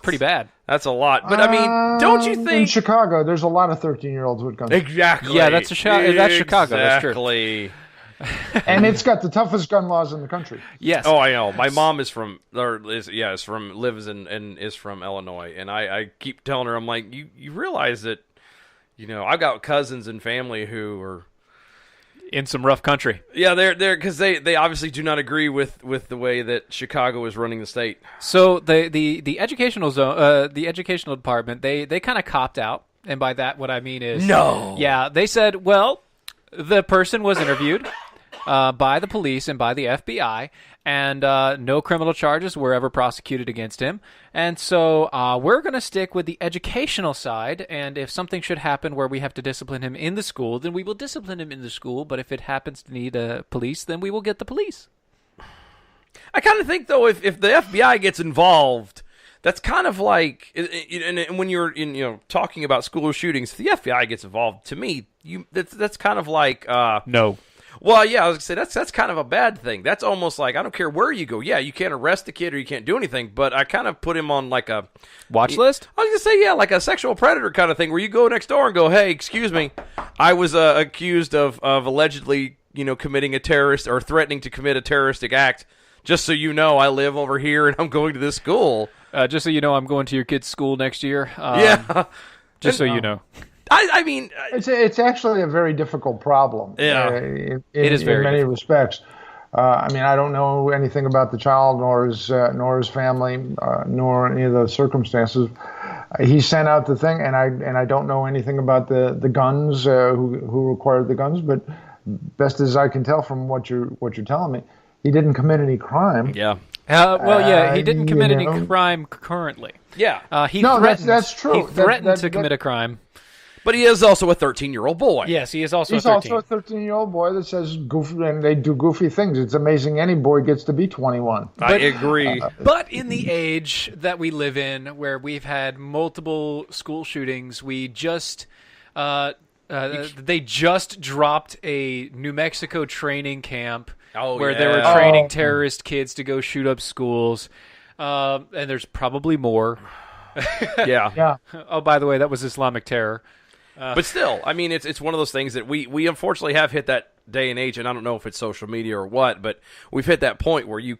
Speaker 1: pretty bad.
Speaker 2: That's a lot. But I mean, don't you
Speaker 5: In
Speaker 2: think
Speaker 5: Chicago, there's a lot of 13-year-olds with guns.
Speaker 2: exactly?
Speaker 1: Yeah, that's Chicago. That's true.
Speaker 2: Exactly.
Speaker 5: And it's got the toughest gun laws in the country.
Speaker 1: Yes.
Speaker 2: Oh, I know. My mom is from lives in is from Illinois, and I keep telling her, I'm like, you realize that, I've got cousins and family who are
Speaker 1: in some rough country.
Speaker 2: Yeah, they're because they obviously do not agree with the way that Chicago is running the state.
Speaker 1: So the educational zone, the educational department, they kind of copped out, and by that what I mean is
Speaker 2: No.
Speaker 1: Yeah, they said, well, the person was interviewed by the police and by the FBI, and no criminal charges were ever prosecuted against him. And so we're going to stick with the educational side, and if something should happen where we have to discipline him in the school, then we will discipline him in the school, but if it happens to need police, then we will get the police.
Speaker 2: I kind of think, though, if the FBI gets involved, that's kind of like, and when you're talking about school shootings, if the FBI gets involved, to me, that's kind of like
Speaker 1: No.
Speaker 2: Well, yeah, I was gonna say that's kind of a bad thing. That's almost like, I don't care where you go. Yeah, you can't arrest the kid or you can't do anything, but I kind of put him on like a
Speaker 1: Watch list?
Speaker 2: I was gonna say, yeah, like a sexual predator kind of thing, where you go next door and go, hey, excuse me, I was accused of allegedly committing a terrorist or threatening to commit a terroristic act. Just so you know, I live over here and I'm going to this school.
Speaker 1: Just so you know, I'm going to your kid's school next year.
Speaker 2: Yeah,
Speaker 1: just so you know.
Speaker 2: I mean,
Speaker 5: It's actually a very difficult problem.
Speaker 2: Yeah.
Speaker 5: It
Speaker 1: is very
Speaker 5: in many
Speaker 1: difficult.
Speaker 5: respects. I mean, I don't know anything about the child, nor his family, nor any of the circumstances. He sent out the thing, and I don't know anything about the guns, who required the guns. But best as I can tell from what you're telling me, he didn't commit any crime.
Speaker 2: yeah,
Speaker 1: He didn't commit any crime currently.
Speaker 2: yeah.
Speaker 1: He
Speaker 5: No,
Speaker 1: threatened,
Speaker 5: that's true.
Speaker 1: He threatened
Speaker 5: That-
Speaker 1: to commit a crime.
Speaker 2: But he is also a 13-year-old boy.
Speaker 1: Yes, he is also
Speaker 5: He's
Speaker 1: 13.
Speaker 5: also a 13-year-old boy that says goofy, and they do goofy things. It's amazing any boy gets to be 21.
Speaker 2: I agree.
Speaker 1: But in the age that we live in, where we've had multiple school shootings, we just they just dropped a New Mexico training camp where they were
Speaker 2: yeah.
Speaker 1: training terrorist kids to go shoot up schools, and there's probably more.
Speaker 2: Yeah.
Speaker 5: Yeah.
Speaker 1: Oh, by the way, that was Islamic terror.
Speaker 2: But still, I mean, it's one of those things that we unfortunately have hit that day and age, and I don't know if it's social media or what, but we've hit that point where you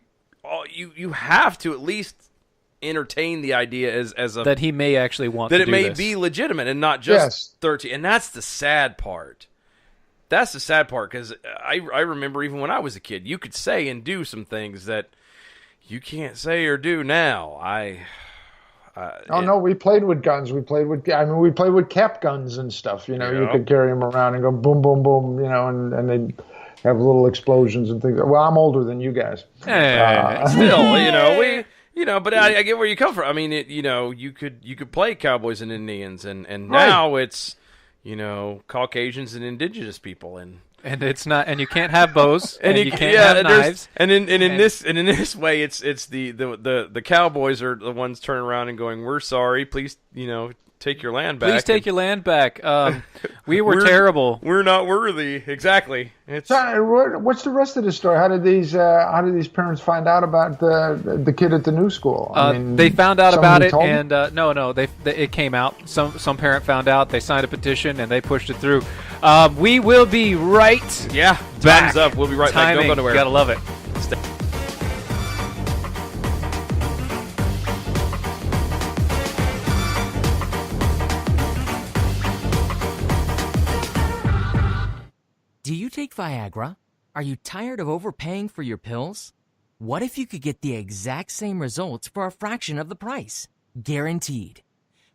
Speaker 2: have to at least entertain the idea as a
Speaker 1: That he may actually want
Speaker 2: that
Speaker 1: to
Speaker 2: it
Speaker 1: do
Speaker 2: may
Speaker 1: this.
Speaker 2: be legitimate and not just
Speaker 5: Yes.
Speaker 2: 13. And that's the sad part. That's the sad part, because I remember even when I was a kid, you could say and do some things that you can't say or do now.
Speaker 5: No, we played with guns. We played with cap guns and stuff. You could carry them around and go boom, boom, boom. And they'd have little explosions and things. Well, I'm older than you guys.
Speaker 2: Still, but I get where you come from. I mean, you could play cowboys and Indians, and now it's, Caucasians and indigenous people, and
Speaker 1: it's not, and you can't have bows, and you can't
Speaker 2: yeah,
Speaker 1: have
Speaker 2: there's-
Speaker 1: knives.
Speaker 2: And in this way, it's the cowboys are the ones turning around and going, "We're sorry, please, take your land back.
Speaker 1: Please take your land back. We were terrible.
Speaker 2: We're not worthy." Exactly. It's
Speaker 5: So, what's the rest of the story? How did these parents find out about the kid at the new school?
Speaker 1: They found out about
Speaker 5: somebody
Speaker 1: it,
Speaker 5: told them?
Speaker 1: and no, it came out. Some parent found out. They signed a petition, and they pushed it through. We will be right back.
Speaker 2: thumbs up. We'll be right back.
Speaker 1: Timing,
Speaker 2: Don't go nowhere.
Speaker 1: gotta love it.
Speaker 9: Do you take Viagra? Are you tired of overpaying for your pills? What if you could get the exact same results for a fraction of the price? Guaranteed.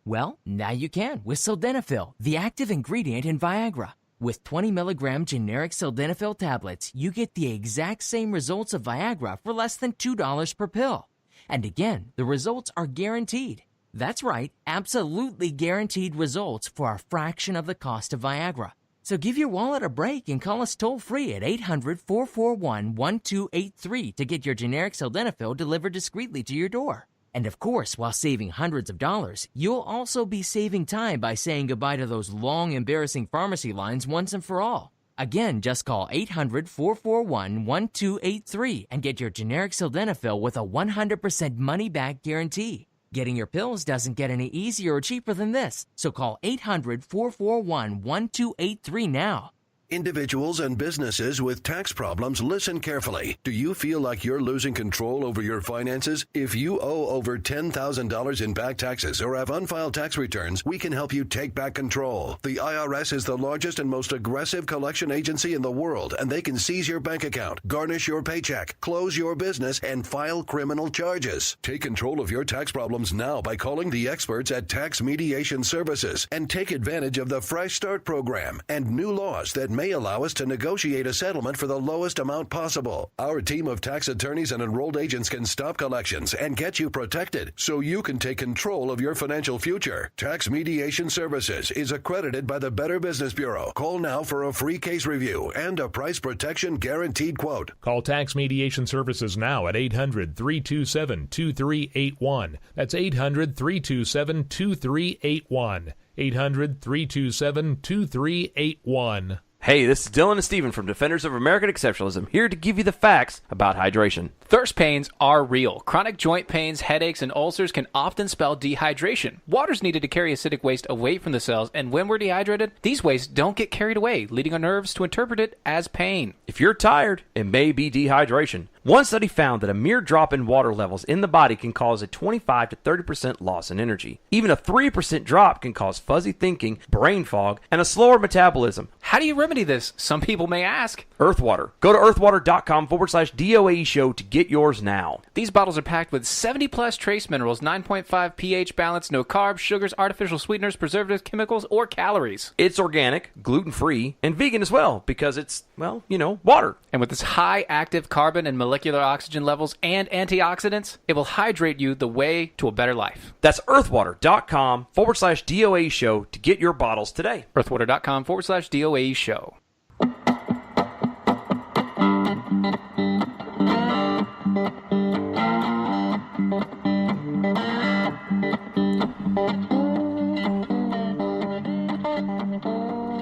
Speaker 9: Well, now you can with Sildenafil, the active ingredient in Viagra. With 20 milligram generic Sildenafil tablets, you get the exact same results of Viagra for less than $2 per pill. And again, the results are guaranteed. That's right, absolutely guaranteed results for a fraction of the cost of Viagra. So give your wallet a break and call us toll-free at 800-441-1283 to get your generic Sildenafil delivered discreetly to your door. And of course, while saving hundreds of dollars, you'll also be saving time by saying goodbye to those long, embarrassing pharmacy lines once and for all. Again, just call 800-441-1283 and get your generic Sildenafil with a 100% money-back guarantee. Getting your pills doesn't get any easier or cheaper than this, so call 800-441-1283 now.
Speaker 10: Individuals and businesses with tax problems, listen carefully. Do you feel like you're losing control over your finances? If you owe over $10,000 in back taxes or have unfiled tax returns, we can help you take back control. The IRS is the largest and most aggressive collection agency in the world, and they can seize your bank account, garnish your paycheck, close your business, and file criminal charges. Take control of your tax problems now by calling the experts at Tax Mediation Services and take advantage of the Fresh Start program and new laws that may allow us to negotiate a settlement for the lowest amount possible. Our team of tax attorneys and enrolled agents can stop collections and get you protected so you can take control of your financial future. Tax Mediation Services is accredited by the Better Business Bureau. Call now for a free case review and a price protection guaranteed quote.
Speaker 6: Call Tax Mediation Services now at 800-327-2381. That's 800-327-2381. 800-327-2381.
Speaker 2: Hey, this is Dylan and Steven from Defenders of American Exceptionalism, here to give you the facts about hydration.
Speaker 1: Thirst pains are real. Chronic joint pains, headaches, and ulcers can often spell dehydration. Water's needed to carry acidic waste away from the cells, and when we're dehydrated, these wastes don't get carried away, leading our nerves to interpret it as pain.
Speaker 2: If you're tired, it may be dehydration. One study found that a mere drop in water levels in the body can cause a 25 to 30% loss in energy. Even a 3% drop can cause fuzzy thinking, brain fog, and a slower metabolism.
Speaker 1: How do you remedy this? Some people may ask.
Speaker 2: Earthwater. Go to earthwater.com/DOAE show to get yours now.
Speaker 1: These bottles are packed with 70 plus trace minerals, 9.5 pH balance, no carbs, sugars, artificial sweeteners, preservatives, chemicals, or calories.
Speaker 2: It's organic, gluten-free, and vegan as well because it's, well, water.
Speaker 1: And with its high active carbon and molecular oxygen levels and antioxidants, it will hydrate you the way to a better life.
Speaker 2: That's earthwater.com/DOAE show to get your bottles today.
Speaker 1: earthwater.com/DOAE show.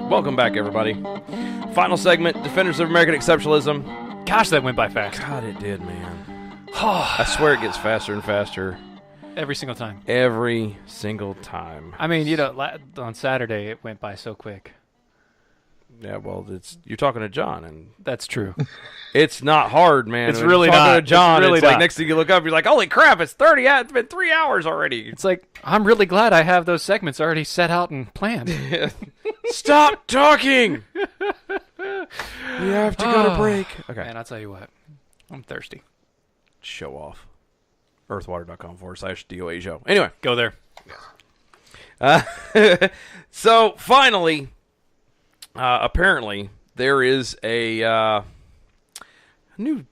Speaker 2: Welcome back, everybody. Final segment, Defenders of American Exceptionalism.
Speaker 1: Gosh, that went by fast.
Speaker 2: God, it did, man. I swear it gets faster and faster.
Speaker 1: Every single time.
Speaker 2: Every single time.
Speaker 1: I mean, on Saturday it went by so quick.
Speaker 2: Yeah, well, you're talking to John, and
Speaker 1: that's true.
Speaker 2: It's not hard, man.
Speaker 1: It's really not.
Speaker 2: Talking to John,
Speaker 1: it's really
Speaker 2: like
Speaker 1: not.
Speaker 2: next thing you look up, you're like, holy crap, it's 30. Yeah, it's been 3 hours already.
Speaker 1: It's like, I'm really glad I have those segments already set out and planned.
Speaker 2: Stop talking. We have to go to break. Okay.
Speaker 1: Man, I'll tell you what. I'm thirsty.
Speaker 2: Show off. Earthwater.com/DOA show. Anyway.
Speaker 1: Go there.
Speaker 2: So, finally, apparently, there is a new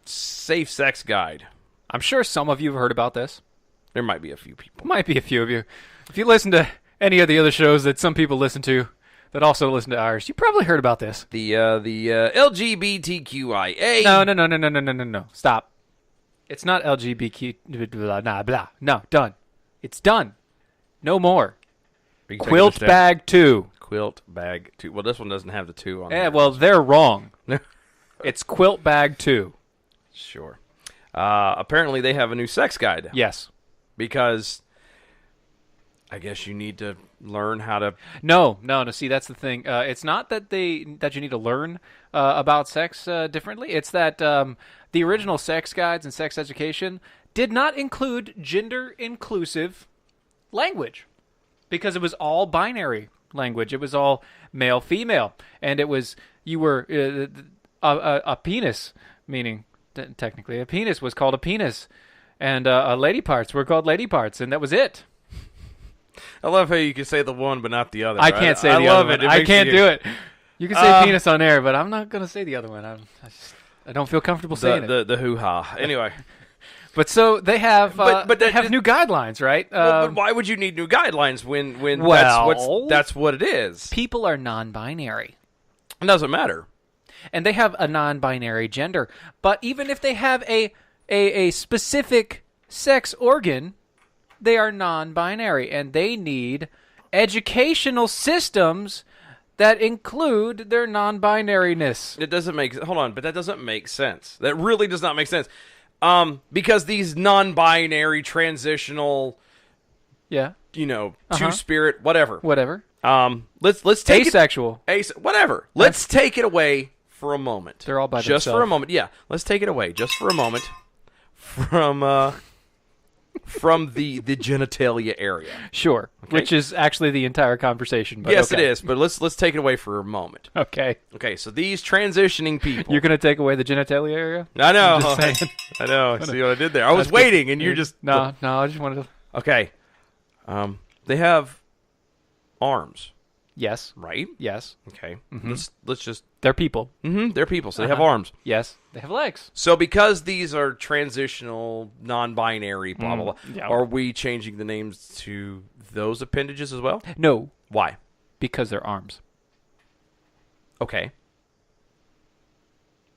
Speaker 2: safe sex guide.
Speaker 1: I'm sure some of you have heard about this.
Speaker 2: There might be a few people.
Speaker 1: Might be a few of you. If you listen to any of the other shows that some people listen to, that also listen to ours, you probably heard about this.
Speaker 2: The LGBTQIA.
Speaker 1: No. Stop. It's not LGBTQ. Blah. No, done. It's done. No more. Quilt Bag 2.
Speaker 2: Quilt Bag 2. Well, this one doesn't have the 2 on it.
Speaker 1: Yeah, well, they're wrong. It's Quilt Bag 2.
Speaker 2: Sure. Apparently, they have a new sex guide.
Speaker 1: Yes.
Speaker 2: Because I guess you need to learn how to...
Speaker 1: No. See, that's the thing. It's not that you need to learn about sex differently. It's that the original sex guides and sex education did not include gender-inclusive language because it was all binary language. It was all male-female. And it was... You were... a penis, meaning technically a penis was called a penis, and lady parts were called lady parts, and that was it.
Speaker 2: I love how you can say the one but not the other.
Speaker 1: I can't say the other one. I can't do it. You can say penis on air, but I'm not going to say the other one. I don't feel comfortable saying it.
Speaker 2: The hoo-ha. Anyway.
Speaker 1: But so they have they have new guidelines, right?
Speaker 2: But why would you need new guidelines when that's what it is?
Speaker 1: People are non-binary.
Speaker 2: It doesn't matter.
Speaker 1: And they have a non-binary gender. But even if they have a specific sex organ, they are non-binary, and they need educational systems that include their non-binariness.
Speaker 2: It doesn't make... Hold on, but that doesn't make sense. That really does not make sense. Because these non-binary, transitional...
Speaker 1: Yeah.
Speaker 2: Two-spirit, whatever. Let's take
Speaker 1: asexual.
Speaker 2: Whatever. Let's take it away for a moment.
Speaker 1: They're all by
Speaker 2: just
Speaker 1: themselves.
Speaker 2: For a moment. Yeah, let's take it away just for a moment from the genitalia area.
Speaker 1: Sure. Okay. Which is actually the entire conversation. But
Speaker 2: yes,
Speaker 1: okay.
Speaker 2: It is. But let's take it away for a moment.
Speaker 1: Okay.
Speaker 2: Okay. So these transitioning people.
Speaker 1: You're going to take away the genitalia area?
Speaker 2: I know. I know. See what I did there? I was waiting, and you just
Speaker 1: no. I just wanted to.
Speaker 2: Okay. They have arms.
Speaker 1: Yes.
Speaker 2: Right?
Speaker 1: Yes.
Speaker 2: Okay. Mm-hmm. Let's just...
Speaker 1: They're people.
Speaker 2: Mm-hmm. They're people, so they have arms.
Speaker 1: Yes. They have legs.
Speaker 2: So because these are transitional, non-binary, blah, blah, blah, are we changing the names to those appendages as well?
Speaker 1: No.
Speaker 2: Why?
Speaker 1: Because they're arms.
Speaker 2: Okay.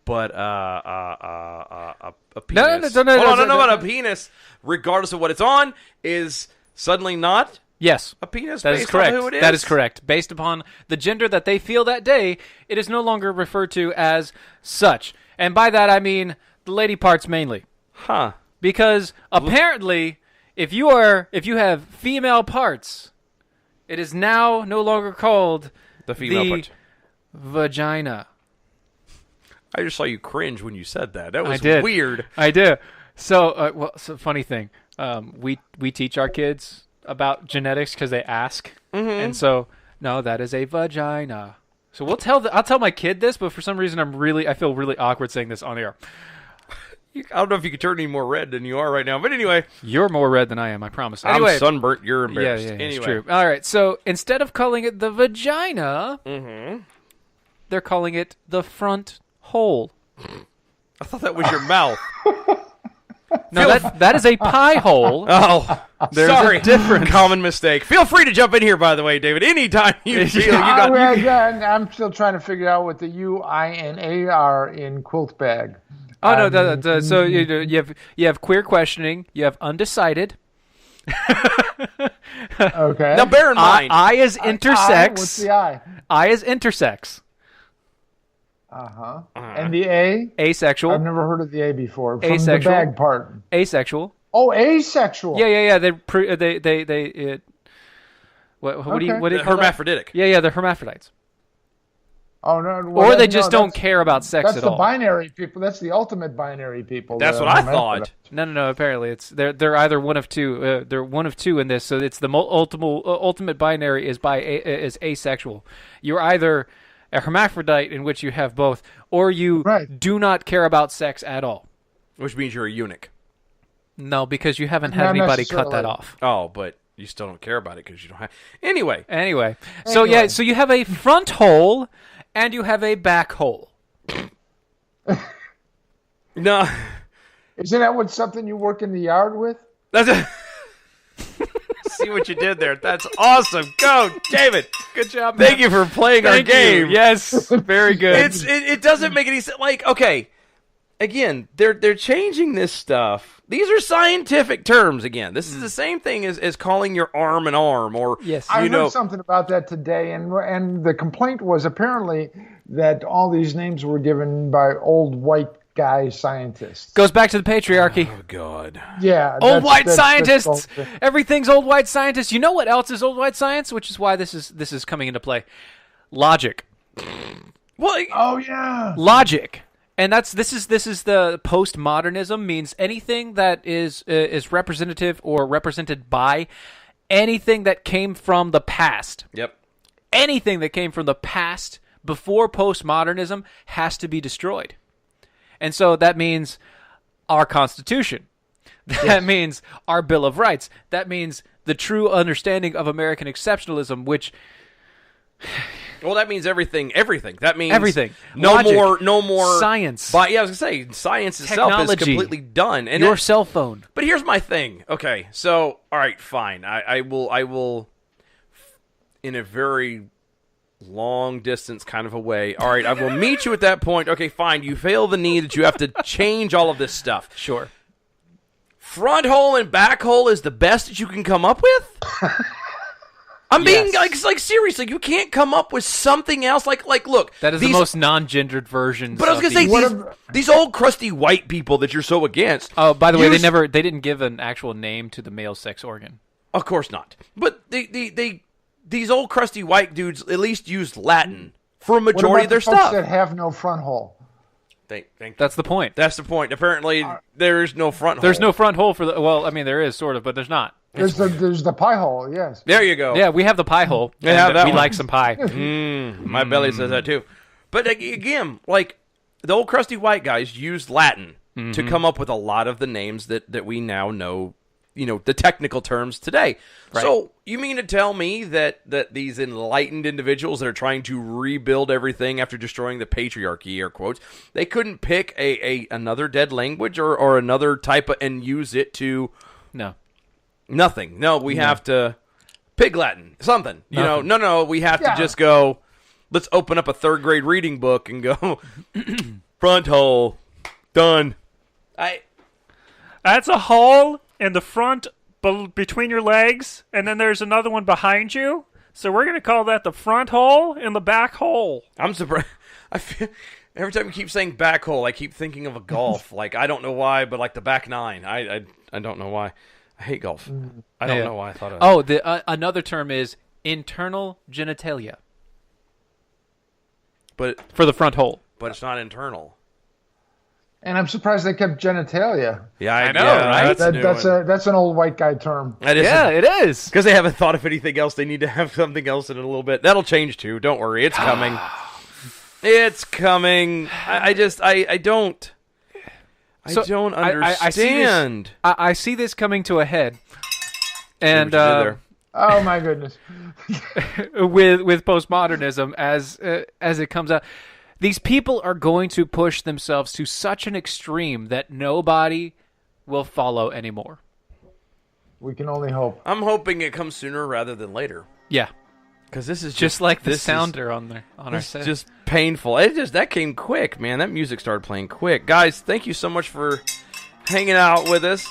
Speaker 2: But a penis... No, a penis, regardless of what it's on, is suddenly not...
Speaker 1: Yes.
Speaker 2: A penis
Speaker 1: that
Speaker 2: based
Speaker 1: is correct.
Speaker 2: on who it is?
Speaker 1: That is correct. Based upon the gender that they feel that day, it is no longer referred to as such. And by that I mean the lady parts mainly.
Speaker 2: Huh.
Speaker 1: Because apparently if you have female parts, it is now no longer called
Speaker 2: the female part.
Speaker 1: Vagina.
Speaker 2: I just saw you cringe when you said that. That was weird.
Speaker 1: I did. So so funny thing. We teach our kids about genetics because they ask, and so no, that is a vagina. So I'll tell my kid this, but for some reason I feel really awkward saying this on air.
Speaker 2: I don't know if you could turn any more red than you are right now, but anyway,
Speaker 1: you're more red than I am. I promise. Anyway,
Speaker 2: I'm sunburnt. You're embarrassed.
Speaker 1: Yeah,
Speaker 2: anyway,
Speaker 1: it's true. All right, so instead of calling it the vagina, they're calling it the front hole.
Speaker 2: I thought that was your mouth.
Speaker 1: No, that is a pie hole.
Speaker 2: Oh,
Speaker 1: there's
Speaker 2: sorry.
Speaker 1: A difference.
Speaker 2: Common mistake. Feel free to jump in here, by the way, David. Anytime you feel you got.
Speaker 5: I'm still trying to figure out what the UINA are in quilt bag.
Speaker 1: Oh no! So you have queer questioning. You have undecided.
Speaker 5: Okay.
Speaker 2: Now bear in mind,
Speaker 1: I is intersex.
Speaker 5: What's the I?
Speaker 1: I is intersex.
Speaker 5: And the A?
Speaker 1: Asexual.
Speaker 5: I've never heard of the A before. From
Speaker 1: asexual.
Speaker 5: The bag part.
Speaker 1: Asexual.
Speaker 5: Oh, asexual.
Speaker 1: Yeah. What do you call
Speaker 2: hermaphroditic.
Speaker 1: That? Yeah, they're hermaphrodites.
Speaker 5: Oh no.
Speaker 1: Well, or they just don't care about sex at all.
Speaker 5: That's the binary people. That's the ultimate binary people.
Speaker 2: That's what I thought.
Speaker 1: No. Apparently, they're either one of two. They're one of two in this. So it's the ultimate binary is asexual. You're either a hermaphrodite in which you have both, or you do not care about sex at all.
Speaker 2: Which means you're a eunuch.
Speaker 1: No, because you haven't had anybody cut that off.
Speaker 2: Oh, but you still don't care about it because you don't have... Anyway.
Speaker 1: So you have a front hole and you have a back hole.
Speaker 2: No.
Speaker 5: Isn't that something you work in the yard with?
Speaker 2: That's See what you did there. That's awesome. Go, David.
Speaker 1: Good job, man.
Speaker 2: Thank you for playing our game.
Speaker 1: Yes, very good.
Speaker 2: It doesn't make any sense. Like, okay, again, they're changing this stuff. These are scientific terms. Again, this is the same thing as calling your arm an arm, or
Speaker 5: I heard something about that today, and the complaint was apparently that all these names were given by old white guy scientists.
Speaker 1: Goes back to the patriarchy.
Speaker 2: Oh God.
Speaker 5: Yeah.
Speaker 1: Old white scientists. Everything's old white scientists. You know what else is old white science? Which is why this is coming into play. Logic.
Speaker 2: What?
Speaker 5: Oh yeah.
Speaker 1: Logic. And this is the postmodernism, means anything that is representative or represented by anything that came from the past.
Speaker 2: Yep.
Speaker 1: Anything that came from the past before postmodernism has to be destroyed. And so that means our Constitution. That means our Bill of Rights. That means the true understanding of American exceptionalism, which...
Speaker 2: Well, that means everything. That means
Speaker 1: everything.
Speaker 2: No
Speaker 1: Logic,
Speaker 2: more
Speaker 1: science.
Speaker 2: But I was gonna say science itself
Speaker 1: Technology.
Speaker 2: is completely done. And
Speaker 1: your cell phone.
Speaker 2: But here's my thing. Okay, so all right, fine. I will, in a very long distance kind of a way. All right, I will meet you at that point. Okay, fine. You feel the need that you have to change all of this stuff.
Speaker 1: Sure.
Speaker 2: Front hole and back hole is the best that you can come up with? I'm being like seriously, you can't come up with something else like look.
Speaker 1: That is the most non-gendered version.
Speaker 2: But I was going to say these old crusty white people that you're so against.
Speaker 1: Oh, by the way, they didn't give an actual name to the male sex organ.
Speaker 2: Of course not. But these old crusty white dudes at least used Latin for a majority of their
Speaker 5: folks
Speaker 2: stuff.
Speaker 5: That have no front hole.
Speaker 1: That's the point.
Speaker 2: That's the point. Apparently, there is no front hole.
Speaker 1: There's no front hole for the. Well, I mean, there is sort of, but there's not.
Speaker 5: There's the pie hole, yes.
Speaker 2: There you go.
Speaker 1: Yeah, we have the pie hole.
Speaker 2: Yeah,
Speaker 1: we like some pie.
Speaker 2: My belly says that too. But again, like the old crusty white guys used Latin to come up with a lot of the names that we now know, the technical terms today. Right. So you mean to tell me that these enlightened individuals that are trying to rebuild everything after destroying the patriarchy, air quotes, they couldn't pick another dead language or another type and use it to...
Speaker 1: No.
Speaker 2: Nothing. No, we have to pig Latin. Something. No, we have to just go, let's open up a 3rd grade reading book and go, front hole, done.
Speaker 11: That's a hole in the front between your legs, and then there's another one behind you. So we're going to call that the front hole and the back hole.
Speaker 2: I'm surprised. I feel... Every time you keep saying back hole, I keep thinking of a golf. Like, I don't know why, but like the back nine. I don't know why. I hate golf. I don't know why I thought of that.
Speaker 1: Oh, another term is internal genitalia.
Speaker 2: But
Speaker 1: for the front hole.
Speaker 2: But it's not internal.
Speaker 5: And I'm surprised they kept genitalia.
Speaker 2: Yeah, I know, right?
Speaker 5: That's an old white guy term.
Speaker 2: It is. Because they haven't thought of anything else. They need to have something else in it a little bit. That'll change too. Don't worry. It's coming. It's coming. I don't... I don't understand.
Speaker 1: I see this coming to a head, and
Speaker 5: oh my goodness,
Speaker 1: with postmodernism as it comes out, these people are going to push themselves to such an extreme that nobody will follow anymore.
Speaker 5: We can only hope.
Speaker 2: I'm hoping it comes sooner rather than later.
Speaker 1: Yeah.
Speaker 2: Because this is
Speaker 1: just like the sounder on our set.
Speaker 2: It's just painful. That came quick, man. That music started playing quick. Guys, thank you so much for hanging out with us.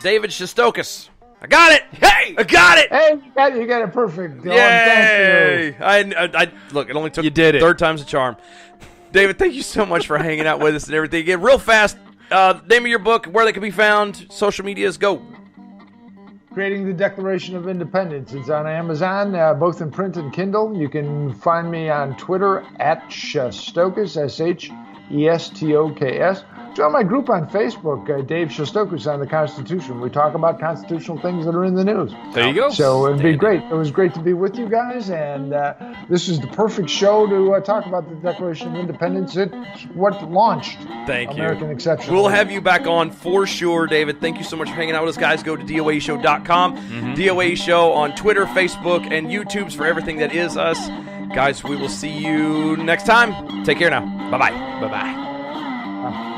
Speaker 2: David Shestokas. I got it. Hey, I got it.
Speaker 5: Hey, you got it perfect. Dylan.
Speaker 2: Yay!
Speaker 5: Thank you.
Speaker 2: I look. It only took 3rd time's a charm. David, thank you so much for hanging out with us and everything. Again, real fast. Name of your book, where they can be found, social medias, go.
Speaker 5: Creating the Declaration of Independence. It's on Amazon, both in print and Kindle. You can find me on Twitter at Shestokas, Shestoks. Join my group on Facebook, Dave Shestokas on the Constitution. We talk about constitutional things that are in the news.
Speaker 1: There you go.
Speaker 5: So it'd be great. It was great to be with you guys, and this is the perfect show to talk about the Declaration of Independence. It's what launched American exception.
Speaker 2: We'll have you back on for sure, David. Thank you so much for hanging out with us, guys. Go to DOAShow.com, DOA Show on Twitter, Facebook, and YouTube's for everything that is us. Guys, we will see you next time. Take care now. Bye-bye.
Speaker 1: Bye-bye.